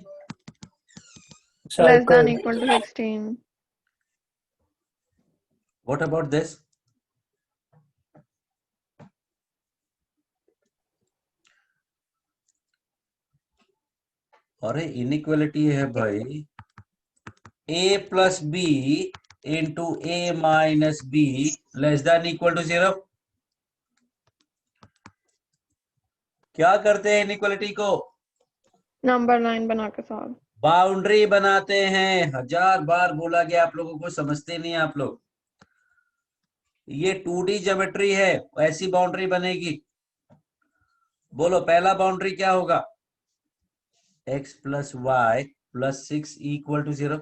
Less circle. Than equal to 16. What about this? अरे इनइक्वालिटी है भाई, a plus b into a minus b less than equal to 0. क्या करते हैं inequality को? Number line बना के सॉल्व. बाउंड्री बनाते हैं. 1000 बार बोला गया, आप लोगों को समझते नहीं आप लोग. ये 2D ज्योमेट्री है, ऐसी बाउंड्री बनेगी. बोलो पहला बाउंड्री क्या होगा? x plus y plus 6 equal to 0.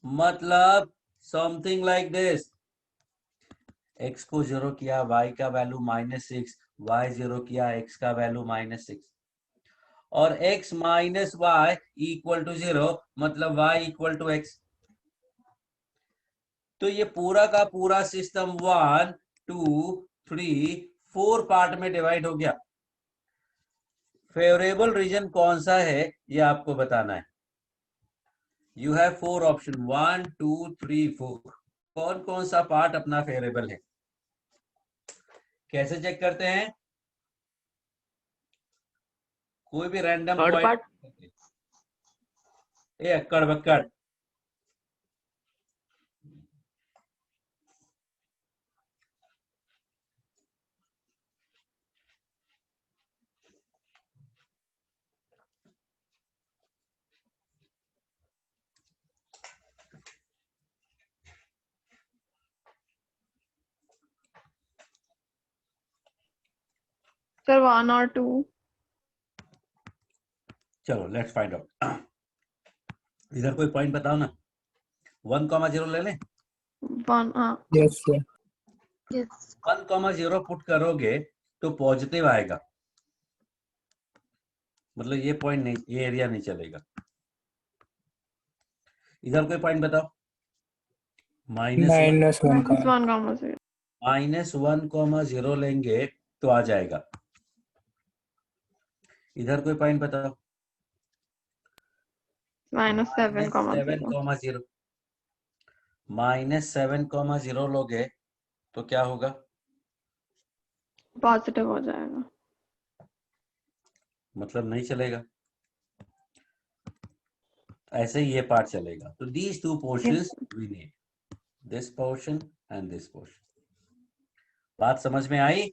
मतलब समथिंग लाइक दिस. x को 0 किया, y का वैल्यू -6, y 0 किया, x का वैल्यू -6, और x minus y equal to 0, मतलब y इक्वल टू x. तो ये पूरा का पूरा सिस्टम 1 2 3 4 पार्ट में डिवाइड हो गया. फेवरेबल रीजन कौन सा है ये आपको बताना है. You have 4 option 1 2 3 4. कौन कौन सा पार्ट अपना फेवरेबल है? कैसे चेक करते हैं? कोई भी रैंडम थर्ड पॉइंट. पार्ट. ए अक्कड़ बक्कड़. सर 1 और 2. चलो लेट्स फाइंड आउट. इधर कोई पॉइंट बताओ ना. 1,0 ले लें. 1 हाँ. Yes, sir. Yes. 1,0 पुट करोगे तो पॉजिटिव आएगा, मतलब ये पॉइंट नहीं, ये एरिया नहीं चलेगा. इधर कोई पॉइंट बताओ. -1 का. -1,0 लेंगे तो आ जाएगा. इधर कोई पॉइंट बताओ. -7, -7,0. -7,0 लोगे तो क्या होगा? पॉजिटिव हो जाएगा. मतलब नहीं चलेगा. ऐसे ही ये पार्ट चलेगा. तो these two portions we need, this portion and this portion. बात समझ में आई?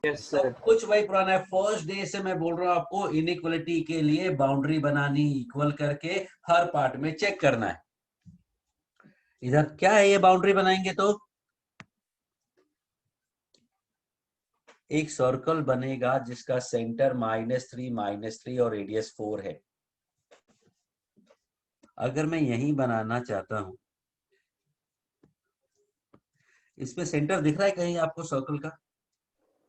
यस सब कुछ वही पुराना है. फर्स्ट डे से मैं बोल रहा हूं आपको, इनइक्वालिटी के लिए बाउंड्री बनानी, इक्वल करके हर पार्ट में चेक करना है. इधर क्या है, ये बाउंड्री बनाएंगे तो एक सर्कल बनेगा जिसका सेंटर -3 और रेडियस 4 है. अगर मैं यहीं बनाना चाहता हूं, इसमें सेंटर दिख रहा है कहीं आपको सर्कल का?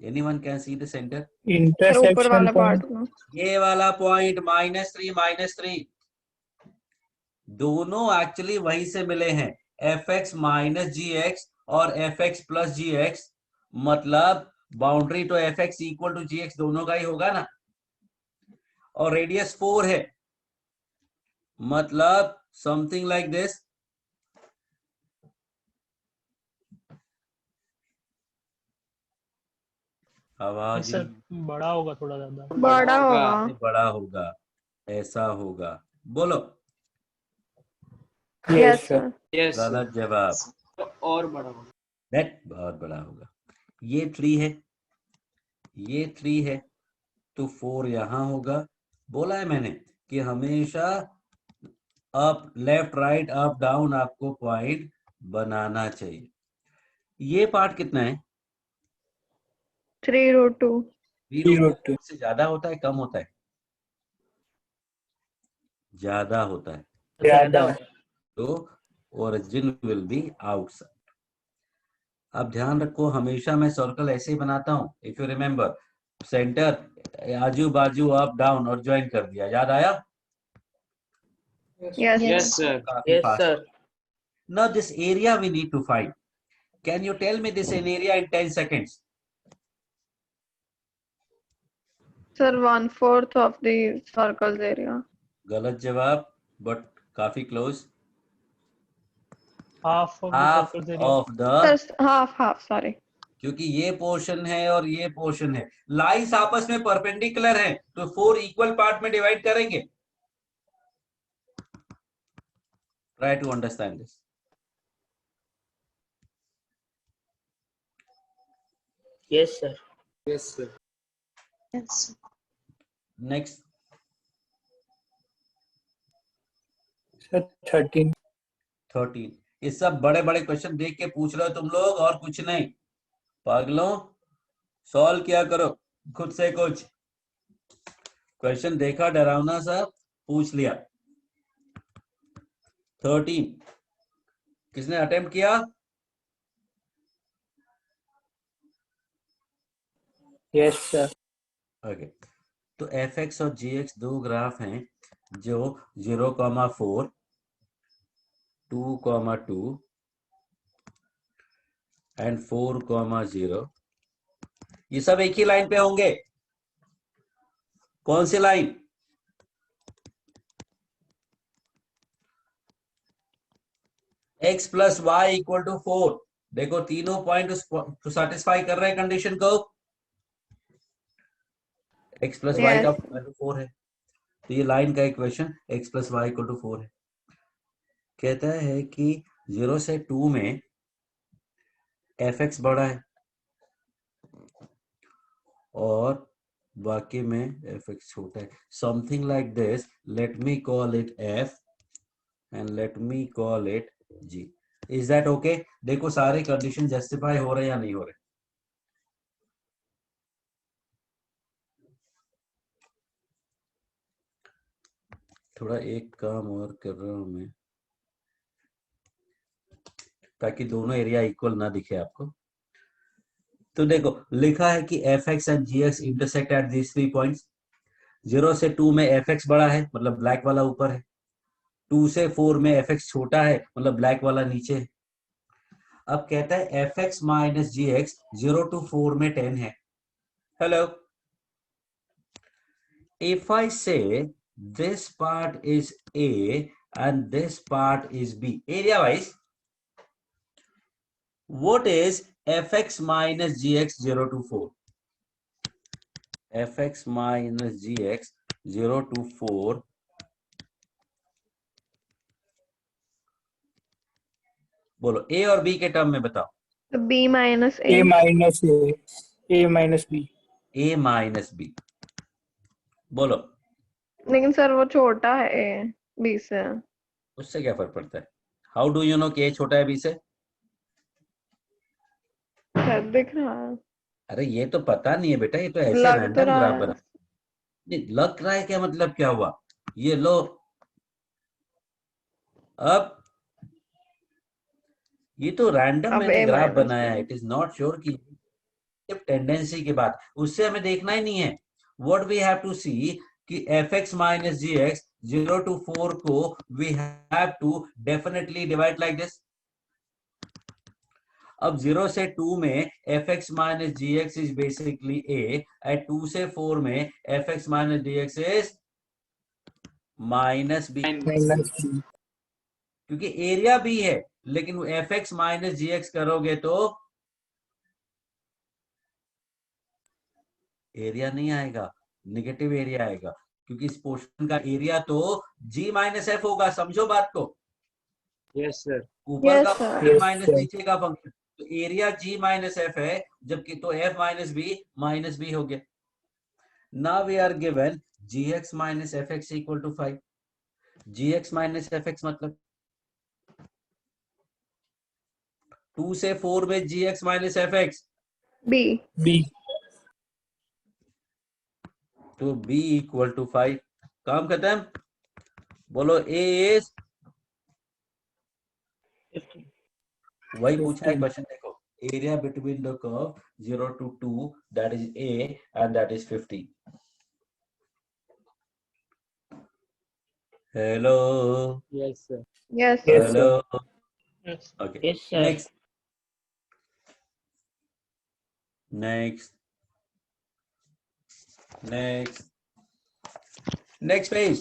Anyone can see the centre? Sir ऊपर वाला Intersection पार्ट point. में. ये वाला पॉइंट -3 -3. दोनों एक्चुअली वहीं से मिले हैं, f x minus g x और f x plus g x, मतलब बाउंड्री तो f x equal to g x दोनों का ही होगा ना, और रेडियस 4 है, मतलब समथिंग लाइक दिस। आवाज सर बड़ा होगा थोड़ा ज्यादा। बड़ा होगा। नहीं, बड़ा होगा, ऐसा होगा। बोलो। Yes yes sir. Sir. Yes गलत जवाब। और बड़ा होगा। दैट बहुत बड़ा होगा। ये 3 है, ये 3 है, तो 4 यहां होगा। बोला है मैंने कि हमेशा up left right up down आपको पॉइंट बनाना चाहिए। ये पार्ट कितना है? 3√2। 3√2 से ज्यादा होता है कम होता है? ज्यादा होता है, ज्यादा। तो ओरिजिन विल बी आउटसाइड। अब ध्यान रखो, हमेशा मैं सर्कल ऐसे ही बनाता हूं। इफ यू रिमेम्बर, सेंटर आजू बाजू अप डाउन और ज्वाइन कर दिया, याद आया? Yes yes sir. सर। काफी fast. Now this area we need to find. Can you tell me this in area in 10 seconds? Sir 1/4 of the circles area. गलत जवाब, बट काफी close. Half of the half circle area. Of the, sir half sorry. क्योंकि ये portion है और ये portion है, lines आपस में परपेंडिकुलर हैं, तो 4 इक्वल पार्ट में डिवाइड करेंगे। Try to understand this. Yes sir. Yes sir. Yes. Next. Sir 13। 13। ये सब बड़े बड़े क्वेश्चन देख के पूछ रहे हो तुम लोग, और कुछ नहीं। पागलों, सॉल्व किया करो खुद से कुछ। क्वेश्चन देखा डरावना सा, पूछ लिया। 13 किसने अटेम्प्ट किया? Yes sir. ओके, तो एफ एक्स और जी एक्स दो ग्राफ हैं जो 0,4, 2,2 एंड 4,0, ये सब एक ही लाइन पे होंगे। कौन सी line? x plus y equal to 4। देखो तीनों पॉइंट तो सेटिस्फाई कर रहे हैं कंडीशन को। x प्लस वाई का 4 है, तो ये लाइन का equation x plus y equal to 4 है। कहता है कि 0 से 2 में एफ एक्स बड़ा है और बाकी में एफ एक्स छोटा है, something like this. Let me call it f and let me call it g. Is that okay? देखो सारे कंडीशन जस्टिफाई हो रहे या नहीं हो रहे। थोड़ा एक काम और कर रहा हूं मैं, ताकि दोनों एरिया इक्वल ना दिखे आपको। तो देखो लिखा है कि f x and g x intersect at these 3 points. 0 से 2 में एफ एक्स बड़ा है, मतलब ब्लैक वाला ऊपर है। 2 से 4 में एफ एक्स छोटा है, मतलब ब्लैक वाला नीचे है। अब कहता है f x minus g x 0 to 4 में 10 है। हेलो, इफ आई से this part is A and this part is B, area wise, what is fx minus gx 0 to 4? fx minus gx 0 to 4, बोलो a और b के term में बताओ। तो b minus A minus A minus B। a minus b, बोलो। लेकिन sir वो छोटा है a b से। उससे क्या फर्क पड़ता है? हाउ डू यू नो कि a छोटा है b से? सर दिख रहा है। अरे ये तो पता नहीं है बेटा, ये तो ऐसे लग तो रैंडम रहा ग्राफ है। बना। नहीं लग रहा है क्या मतलब क्या हुआ? ये लो, अब ये तो रैंडम अब मैंने a ग्राफ माइनस बनाया है। b। It is not sure कि टेंडेंसी की बात, उससे हमें देखना ही नहीं है। व्हाट वी हैव टू सी कि fx माइनस gx 0 to 4 को we have to definitely divide like this. अब 0 से 2 में fx minus gx is basically a, and 2 से 4 में fx minus dx is minus b, क्योंकि एरिया b है, लेकिन fx माइनस gx करोगे तो एरिया नहीं आएगा, निगेटिव एरिया आएगा, क्योंकि इस पोर्शन का एरिया तो g माइनस एफ होगा. समझो बात को. Yes sir. ऊपर Yes, का sir. फंक्शन माइनस नीचे का फंक्शन, तो एरिया g माइनस एफ है, जबकि तो f माइनस b हो गया. Now we are given gx minus fx equal to 5. gx minus fx मतलब 2 से 4 में gx minus fx, B. B. तो b इक्वल टू 5. काम खत्म. बोलो a इज, वही पूछा है क्वेश्चन. देखो, area between the curve 0 to 2, that is a, and that is 50. Hello. Yes sir. Yes. Yes, Hello. Yes. Okay. Yes, sir. Next. Next page.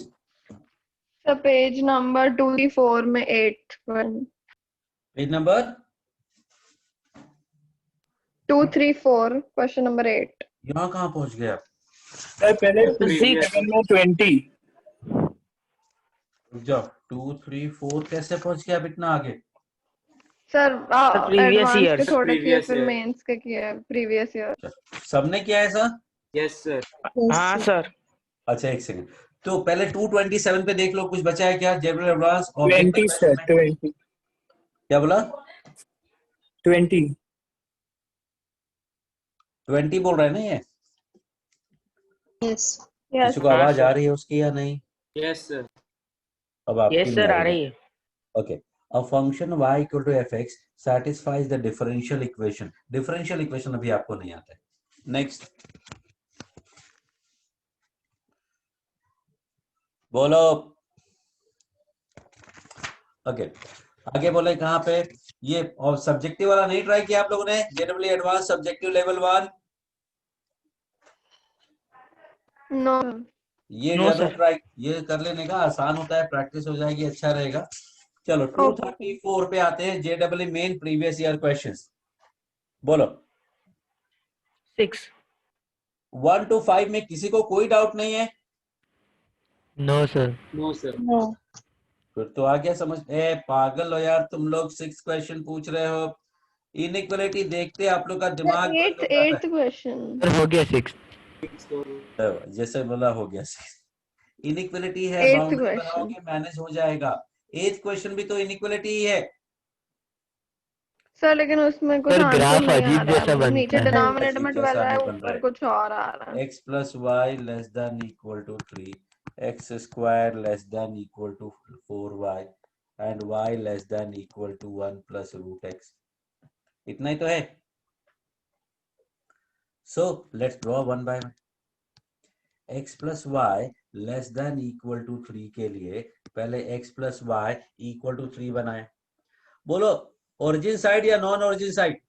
So page number 234 में 8 Page number 234 question number 8. यहाँ कहाँ पहुंच गया? Sir पहले Six. 7 में 20. रुक जाओ. 2, 3, 4 कैसे पहुंच गया अब इतना आगे? Sir, previous advance years. के थोड़े किए, Previous फिर year. mains के किए, previous year. सबने किया है सर? Yes sir. हाँ सर. अच्छा, एक सेकंड. तो पहले 227 पे देख लो, कुछ बचा है क्या? General advance 20 sir. 20. क्या बोला? 20. 20 बोल रहे हैं ना ये? Yes. Yes. किसी को हाँ, आवाज सर. आ रही है उसकी या नहीं? Yes sir. अब आपकी यस नहीं सर, आ आ रही रही है. है. Okay. A function y equal to fx satisfies the differential equation. Differential equation अभी आपको नहीं आता है. Next. बोलो. Okay. आगे बोले कहाँ पे? ये और सब्जेक्टिव वाला नहीं ट्राई किया आप लोगों ने? Generally advance subjective level 1. No. ये No, जरूर sir. ट्राई, ये कर लेने का, आसान होता है, प्रैक्टिस हो जाएगी, अच्छा रहेगा. चलो 234 पे आते हैं. JW main previous year questions. बोलो. 6. 1 to 5 में किसी को कोई डाउट नहीं है? No sir. No sir. No. फिर तो आ गया समझ. ए पागल हो यार तुम लोग, 6 क्वेश्चन पूछ रहे हो. इनइक्वालिटी देखते आप लोग का दिमाग बंद हो जाता Eighth question. सर हो गया 6. है. जैसे बोला हो गया. इनइक्वालिटी है, Eighth बाउंड्री question. बनाओगे मैनेज हो जाएगा. 8th क्वेश्चन भी तो इनइक्वालिटी ही है. सर लेकिन उसमें कुछ सर, आंसर ग्राफ नहीं आ अजीब रहा है, जैसा मतलब नीचे बनता है. डिनोमिनेटर में अजीब 12 जैसा है, नहीं बन रहा ऊपर है. कुछ और आ रहा है. x plus y less than equal to 3, x square less than equal to 4y, and y less than equal to 1 plus root x. इतना ही तो है. So let's draw one by one. x plus y less than equal to 3 के लिए पहले x plus y equal to 3 बनाए. बोलो, origin side या non origin side?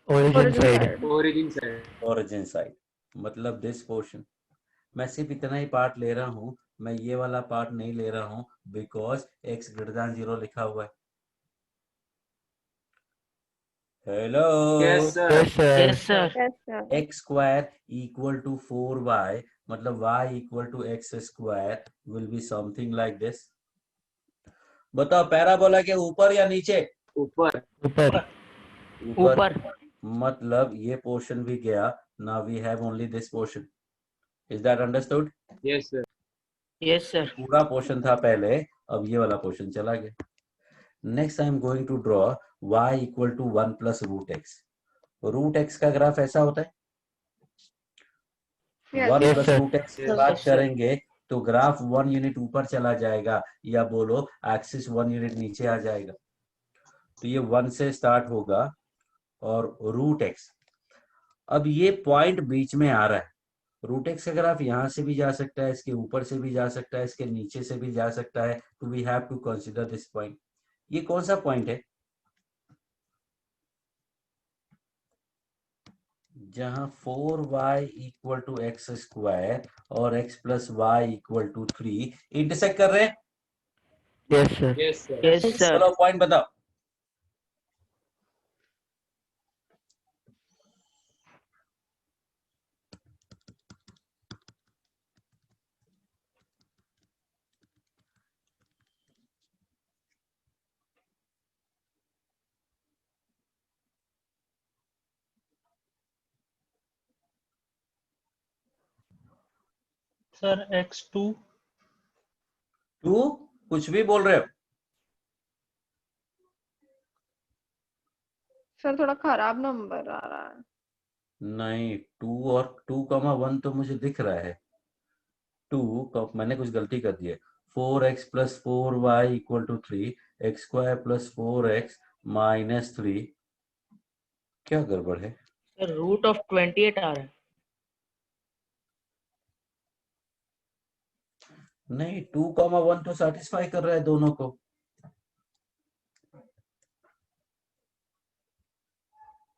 Origin side. Origin side. origin side मतलब this portion. मैं सिर्फ इतना ही पार्ट ले रहा हूं, मैं ये वाला पार्ट नहीं ले रहा हूं, बिकॉज x ग्रेटर देन 0 लिखा हुआ है. Hello. Yes sir. Yes sir. Yes, sir. Yes, sir. x square equal to 4y मतलब y equal to x square will be something like this. बताओ, पैराबोला के ऊपर या नीचे? ऊपर. ऊपर. ऊपर. मतलब ये पोर्शन भी गया. Now we have only this portion. Is that understood? Yes sir. Yes, sir. पूरा पोर्शन था पहले, अब ये वाला पोर्शन चला गया. Next I am going to draw y equal to 1 plus root x. Root x का ग्राफ ऐसा होता है. Yes. 1 Yes, plus sir. Root x की बात Yes, sir. करेंगे तो ग्राफ 1 यूनिट ऊपर चला जाएगा, या बोलो एक्सिस 1 यूनिट नीचे आ जाएगा. तो ये 1 से स्टार्ट होगा और रूट एक्स. अब ये पॉइंट बीच में आ रहा है, रूट एक्स का ग्राफ यहाँ से भी जा सकता है, इसके ऊपर से भी जा सकता है, इसके नीचे से भी जा सकता है, तो we have to consider this point. ये कौन सा पॉइंट है? जहां 4y equal to x square और x plus y equal to 3 intersect कर रहे हैं। Yes sir. Yes sir. Yes sir. चलो पॉइंट बताओ। सर x2 टू कुछ भी बोल रहे हो? सर थोड़ा खराब नंबर आ रहा है। नहीं, 2 और 2,1 तो मुझे दिख रहा है। 2 मैंने कुछ गलती कर दी है। 4x plus 4y equal to 3, x square plus 4x minus 3। क्या गड़बड़ है? सर रूट ऑफ 28 आ रहा है। नहीं, 2,1 तो सेटिस्फाई कर रहा है दोनों को।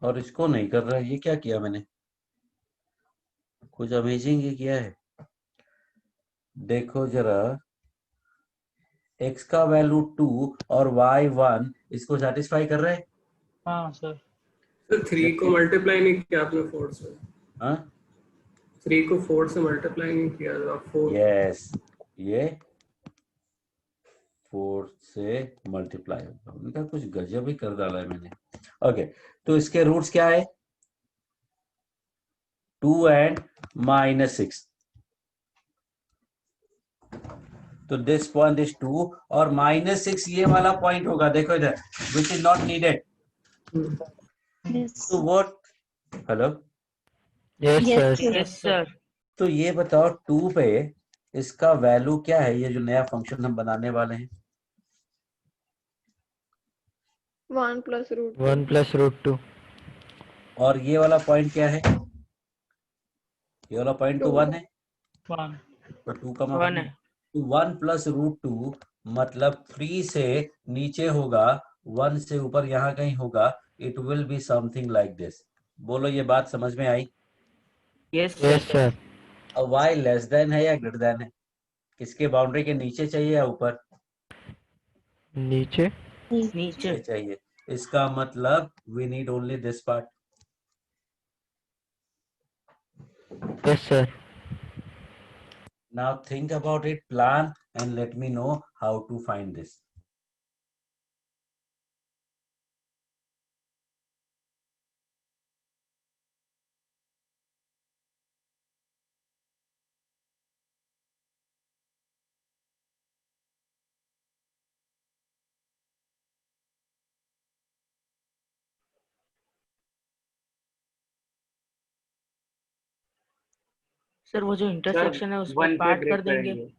और इसको नहीं कर रहा है। ये क्या किया मैंने? कुछ अमेजिंग ही किया है। देखो जरा, x का वैल्यू 2 और y 1 इसको सेटिस्फाई कर रहे हैं। हाँ सर। तो 3 को मल्टीप्लाई नहीं किया आपने 4 से? हाँ 3 को 4 से मल्टीप्लाई नहीं किया तो आप 4। यस, ये 4 से मल्टीप्लाई होगा। उनका कुछ गजब ही कर डाला है मैंने। ओके, तो इसके रूट्स क्या है? 2 एंड -6। तो दिस पॉइंट इज 2 और -6 ये वाला पॉइंट होगा। देखो इधर, which is not needed. Yes. तो what, hello, yes Yes, sir. sir. Yes sir. तो ये बताओ 2 पे इसका वैल्यू क्या है? ये जो नया फंक्शन हम बनाने वाले हैं। 1 प्लस रूट 1 प्लस रूट 2। और ये वाला पॉइंट क्या है? ये वाला पॉइंट तो 1 है, 1 तो 2,1 वन है। है। तो 1 प्लस रूट 2 मतलब 3 से नीचे होगा, 1 से ऊपर यहाँ कहीं होगा। It will be something like this. बोलो, ये बात समझ में आई? Yes yes sir. सर। अब y लेस देन है या ग्रेटर देन है? किसके बाउंड्री के नीचे चाहिए या ऊपर? नीचे। नीचे। नीचे चाहिए। इसका मतलब we need only this part. Yes sir. Now think about it, plan and let me know how to find this. Sir वो जो इंटरसेक्शन है उस पर 1 पे पार्ट ब्रेक कर देंगे। करेंगे।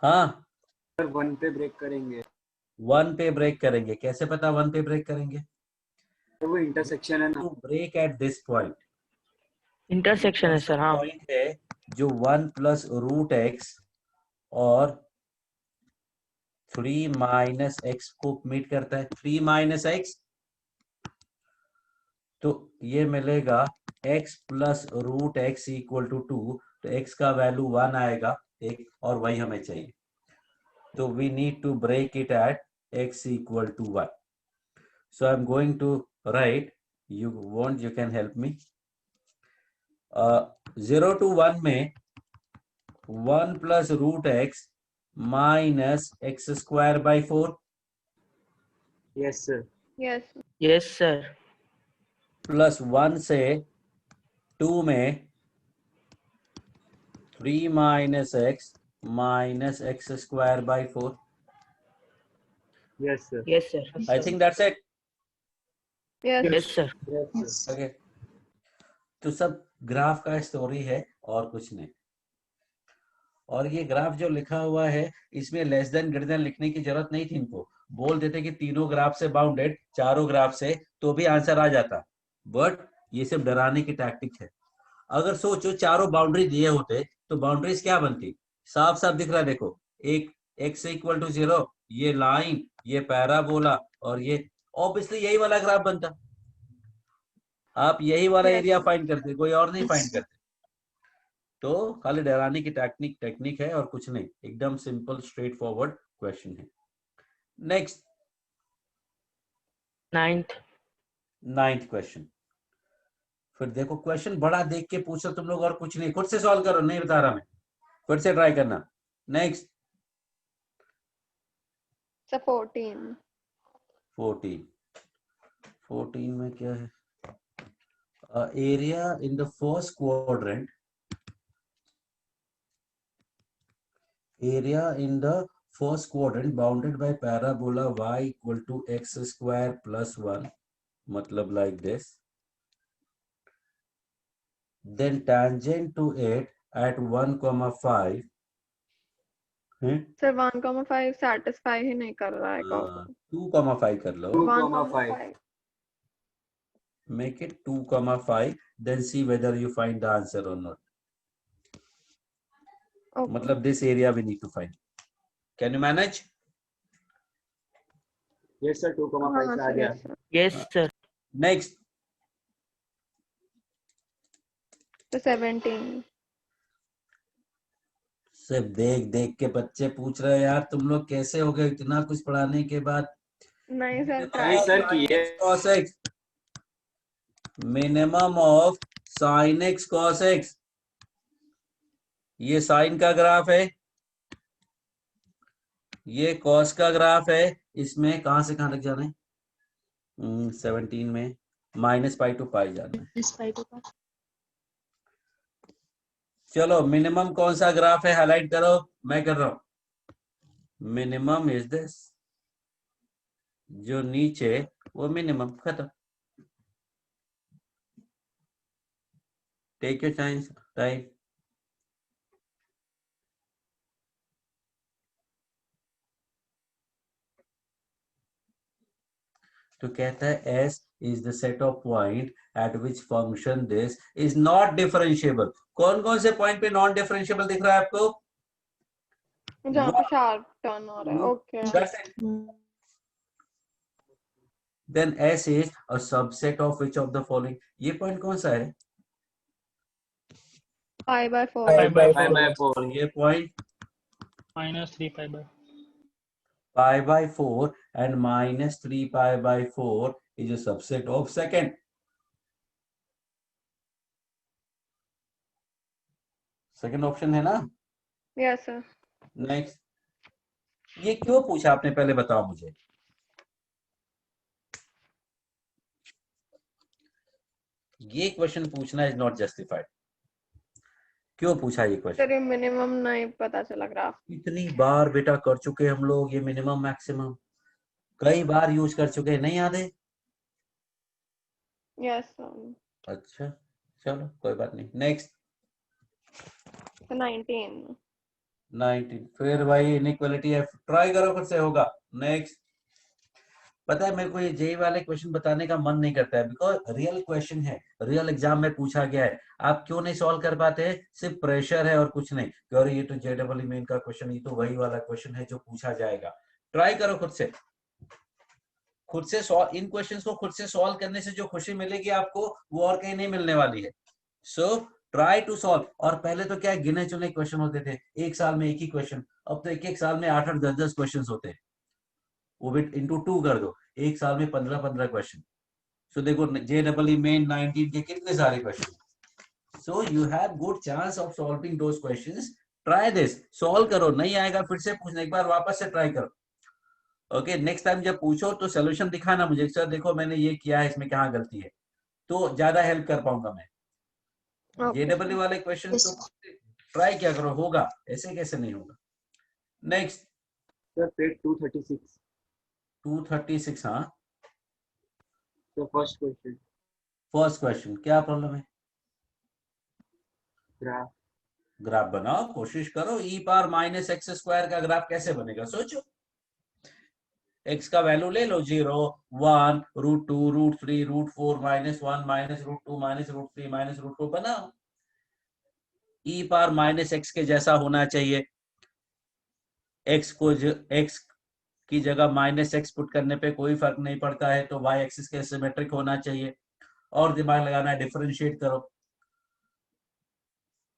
हाँ, सर 1 पे ब्रेक करेंगे। 1 पे ब्रेक करेंगे। कैसे पता 1 पे ब्रेक करेंगे? तो वो इंटरसेक्शन है ना। To break at this point. Intersection है सर। हाँ पॉइंट है जो 1 प्लस रूट एक्स और 3 माइनस एक्स को मीट करता है। 3 माइनस एक्स, तो ये मिलेगा x plus root x equal to 2। तो x का वैल्यू 1 आएगा एक, और वही हमें चाहिए। तो we need to break it at x equal to 1। So I am going to write, you want you can help me. 0 to 1 में 1 plus root x minus x square by 4 yes sir. Yes yes sir. Plus 1 से 2 में 3 minus x minus x square by 4. Yes, sir. Yes, sir. I think that's it. Yes. Yes, sir. Yes, sir. Okay. तो सब graph का story है और कुछ नहीं। और ये ग्राफ जो लिखा हुआ है इसमें लेस देन ग्रेटर देन लिखने की जरूरत नहीं थी। इनको बोल देते कि तीनों ग्राफ से बाउंडेड, चारों ग्राफ से, तो भी आंसर आ जाता। बट ये सब डराने की टैक्टिक है। अगर सोचो चारों बाउंड्री दिए होते तो बाउंड्रीज क्या बनती? साफ साफ दिख रहा है, देखो, एक x इक्वल टू 0, ये लाइन, ये पैराबोला, और ये ऑब्वियसली यही वाला ग्राफ बनता। आप यही वाला Yes. एरिया फाइंड करते, कोई और नहीं फाइंड करते। तो खाली डराने की टेक्निक है और कुछ नहीं। एकदम सिंपल स्ट्रेट फॉरवर्ड क्वेश्चन है। Next, 9th question. फिर देखो क्वेश्चन बड़ा देख के पूछो तुम लोग और कुछ नहीं, खुद से सॉल्व करो, नहीं बता रहा मैं, फिर से ट्राई करना। नेक्स्ट, 14. 14 में क्या है? Area in the first quadrant, bounded by parabola y equal to x square plus 1, मतलब like this. Then tangent to it at 1,5. Sir, 1,5 satisfy ही नहीं कर रहा है। 2,5 कर लो। 1,5. Make it 2,5, then see whether you find the answer or not. Okay. मतलब this area we need to find. Can you manage? Yes, sir. 2,5 हाँ, से आ sir, गया। yes, sir. Yes, sir. Next, So 17. सिर्फ देख देख के बच्चे पूछ रहे हैं यार, तुम लोग कैसे हो गए इतना कुछ पढ़ाने के बाद? नहीं सर, नहीं सर, किए। cos x, minimum of sin x cos x। ये साइन का ग्राफ है, ये कॉस का ग्राफ है। इसमें कहां से कहां तक जाना है? 17 में -π to π जाना है। चलो, मिनिमम कौन सा ग्राफ है हाईलाइट करो, मैं कर रहा हूं। मिनिमम इज दिस, जो नीचे वो मिनिमम, खत्म। Take your time. तो कहता है S is the set of point at which function this is not differentiable। कौन कौन से पॉइंट पे नॉन डिफरेंशिएबल दिख रहा है आपको? जहाँ पे शार्प टर्न हो रहा है। Okay. That's it। Then S is a subset of which of the following? ये पॉइंट कौन सा है? π/4. π/4। ये point -3π/4 π/4 and -3π/4 is a subset of second। Second option है ना? Yes sir. नेक्स्ट, ये क्यों पूछा आपने, पहले बताओ मुझे। ये क्वेश्चन पूछना इज नॉट जस्टिफाइड। क्यों पूछा ये क्वेश्चन? सर ये मिनिमम नहीं पता चला ग्राफ। इतनी बार बेटा कर चुके हम लोग ये मिनिमम मैक्सिमम, कई बार यूज कर चुके हैं, नहीं याद है? Yes sir. अच्छा चलो कोई बात नहीं। नेक्स्ट, 19. 19। फिर भाई इनइक्वालिटी है, ट्राई करो फिर से होगा। नेक्स्ट, पता है मेरे को ये जेई वाले क्वेश्चन बताने का मन नहीं करता है, बिकॉज रियल क्वेश्चन है, रियल एग्जाम में पूछा गया है। आप क्यों नहीं सॉल्व कर पाते हैं? सिर्फ प्रेशर है और कुछ नहीं। क्यों ये तो JEE मेन का क्वेश्चन, ये तो वही वाला क्वेश्चन है जो पूछा जाएगा। ट्राई करो खुद से सॉल्व इन क्वेश्चंस को। खुद से सॉल्व करने से जो खुशी मिलेगी आपको वो और कहीं नहीं मिलने वाली है। So try to solve. और पहले तो क्या गिने चुने क्वेश्चन होते थे, एक साल में एक ही क्वेश्चन। अब तो एक साल में 8-8, 10-10 क्वेश्चन होते हैं। वो भी इंटू 2 कर दो, एक साल में 15-15 क्वेश्चन। सो देखो JEE मेन 19 के कितने सारे question. So you have good chance of solving those questions. Try this, solve करो, नहीं आएगा फिर से पूछना, एक बार वापस से ट्राई करो। ओके, नेक्स्ट टाइम जब पूछो तो सोल्यूशन दिखाना मुझे, सर देखो मैंने ये किया है, इसमें कहाँ गलती है, तो ज्यादा हेल्प कर पाऊंगा मैं। JEE वाले क्वेश्चन तो ट्राई क्या करो, होगा, ऐसे कैसे नहीं होगा। नेक्स्ट सर पेज 236 236, हाँ तो फर्स्ट क्वेश्चन फर्स्ट क्वेश्चन क्या प्रॉब्लम है? ग्राफ ग्राफ बनाओ, कोशिश करो। ई पावर माइनस एक्स स्क्वायर का ग्राफ कैसे बनेगा, सोचो। एक्स का वैल्यू ले लो, 0 1 √2 √3 √4 -1 -√2 -√3 -√4 बनाओ। ई पावर माइनस एक्स के जैसा होना चाहिए। एक्स की जगह माइनस एक्स पुट करने पे कोई फर्क नहीं पड़ता है, तो वाई एक्सिस के सिमेट्रिक होना चाहिए। और दिमाग लगाना है, डिफरेंशिएट करो,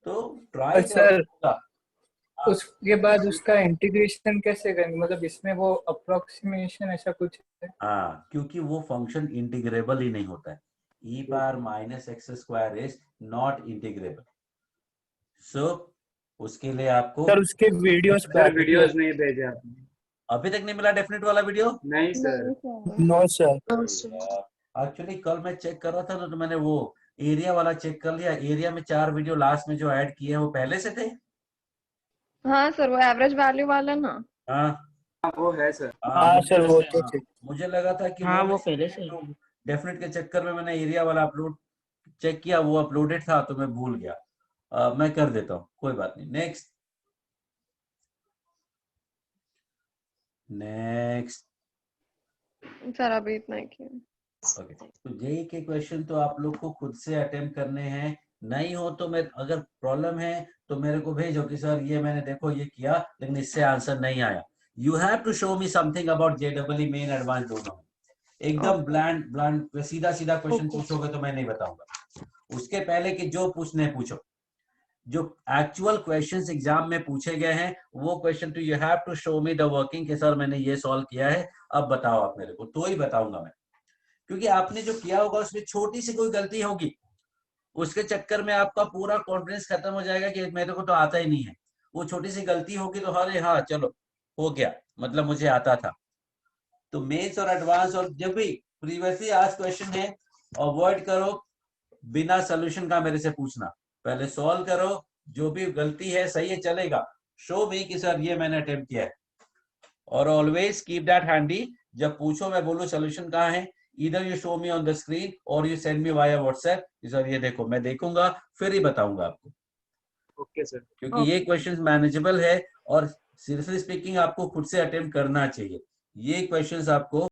तो ट्राई सर करो। उसके बाद उसका इंटीग्रेशन कैसे करेंगे, मतलब इसमें वो अप्रोक्सीमेशन ऐसा कुछ है? हाँ, क्योंकि वो फंक्शन इंटीग्रेबल ही नहीं होता है। E power minus x square is not integrable. So उसके लिए आपको सर उसके वीडियोस सर वीडियोस नहीं भेजे आपने? अभी तक नहीं मिला डेफिनेट वाला वीडियो? नहीं सर। No sir. एक्चुअली कल मैं चेक कर रहा था ना, तो मैंने वो एरिया वाला चेक कर लिया। एरिया में 4 वीडियो लास्ट में जो ऐड किए हैं वो पहले से थे। हाँ सर, वो एवरेज वैल्यू वाला ना। हाँ वो है सर। हाँ सर वो तो ठीक। मुझे लगा था कि हाँ वो पहले से डेफिनेट के चक्कर में मैंने एरिया वाला अपलोड चेक किया, वो अपलोडेड था तो मैं भूल गया। मैं कर देता हूँ, कोई बात नहीं। नेक्स्ट सर अभी इतना ही किया। ओके। तो जेई के क्वेश्चन तो आप लोग को खुद से अटेम्प्ट करने हैं। नहीं हो तो मैं, अगर प्रॉब्लम है तो मेरे को भेजो कि सर ये मैंने देखो ये किया लेकिन इससे आंसर नहीं आया। You have to show me something about JEE main advance दोनों। एकदम ब्लैंड सीधा सीधा क्वेश्चन पूछोगे तो मैं नहीं बताऊंगा। उसके पहले कि जो पूछने पूछो, जो एक्चुअल क्वेश्चंस एग्जाम में पूछे गए हैं वो question two you have to show me the working के सर मैंने ये सॉल्व किया है, अब बताओ आप मेरे को, तो ही बताऊंगा मैं। क्योंकि आपने जो किया होगा उसमें छोटी सी कोई गलती होगी, उसके चक्कर में आपका पूरा कॉन्फिडेंस खत्म हो जाएगा कि मेरे को तो आता ही नहीं है। वो छोटी सी गलती होगी तो अरे हाँ चलो हो गया, मतलब मुझे आता था। तो मेंस और एडवांस और जब भी प्रीवियसली आज क्वेश्चन है, अवॉइड करो बिना सोल्यूशन का मेरे से पूछना। पहले सॉल्व करो, जो भी गलती है सही है चलेगा, शो मी कि सर ये मैंने अटेम्प्ट किया है। और ऑलवेज कीप दैट हैंडी, जब पूछो मैं बोलूं सोल्यूशन कहाँ है, either you show me on the screen or you send me via WhatsApp कि सर ये देखो, मैं देखूंगा फिर ही बताऊंगा आपको। Okay sir. क्योंकि ये क्वेश्चंस मैनेजेबल है और सीरियसली स्पीकिंग आपको खुद से अटेम्प्ट करना चाहिए। ये क्वेश्चंस आपको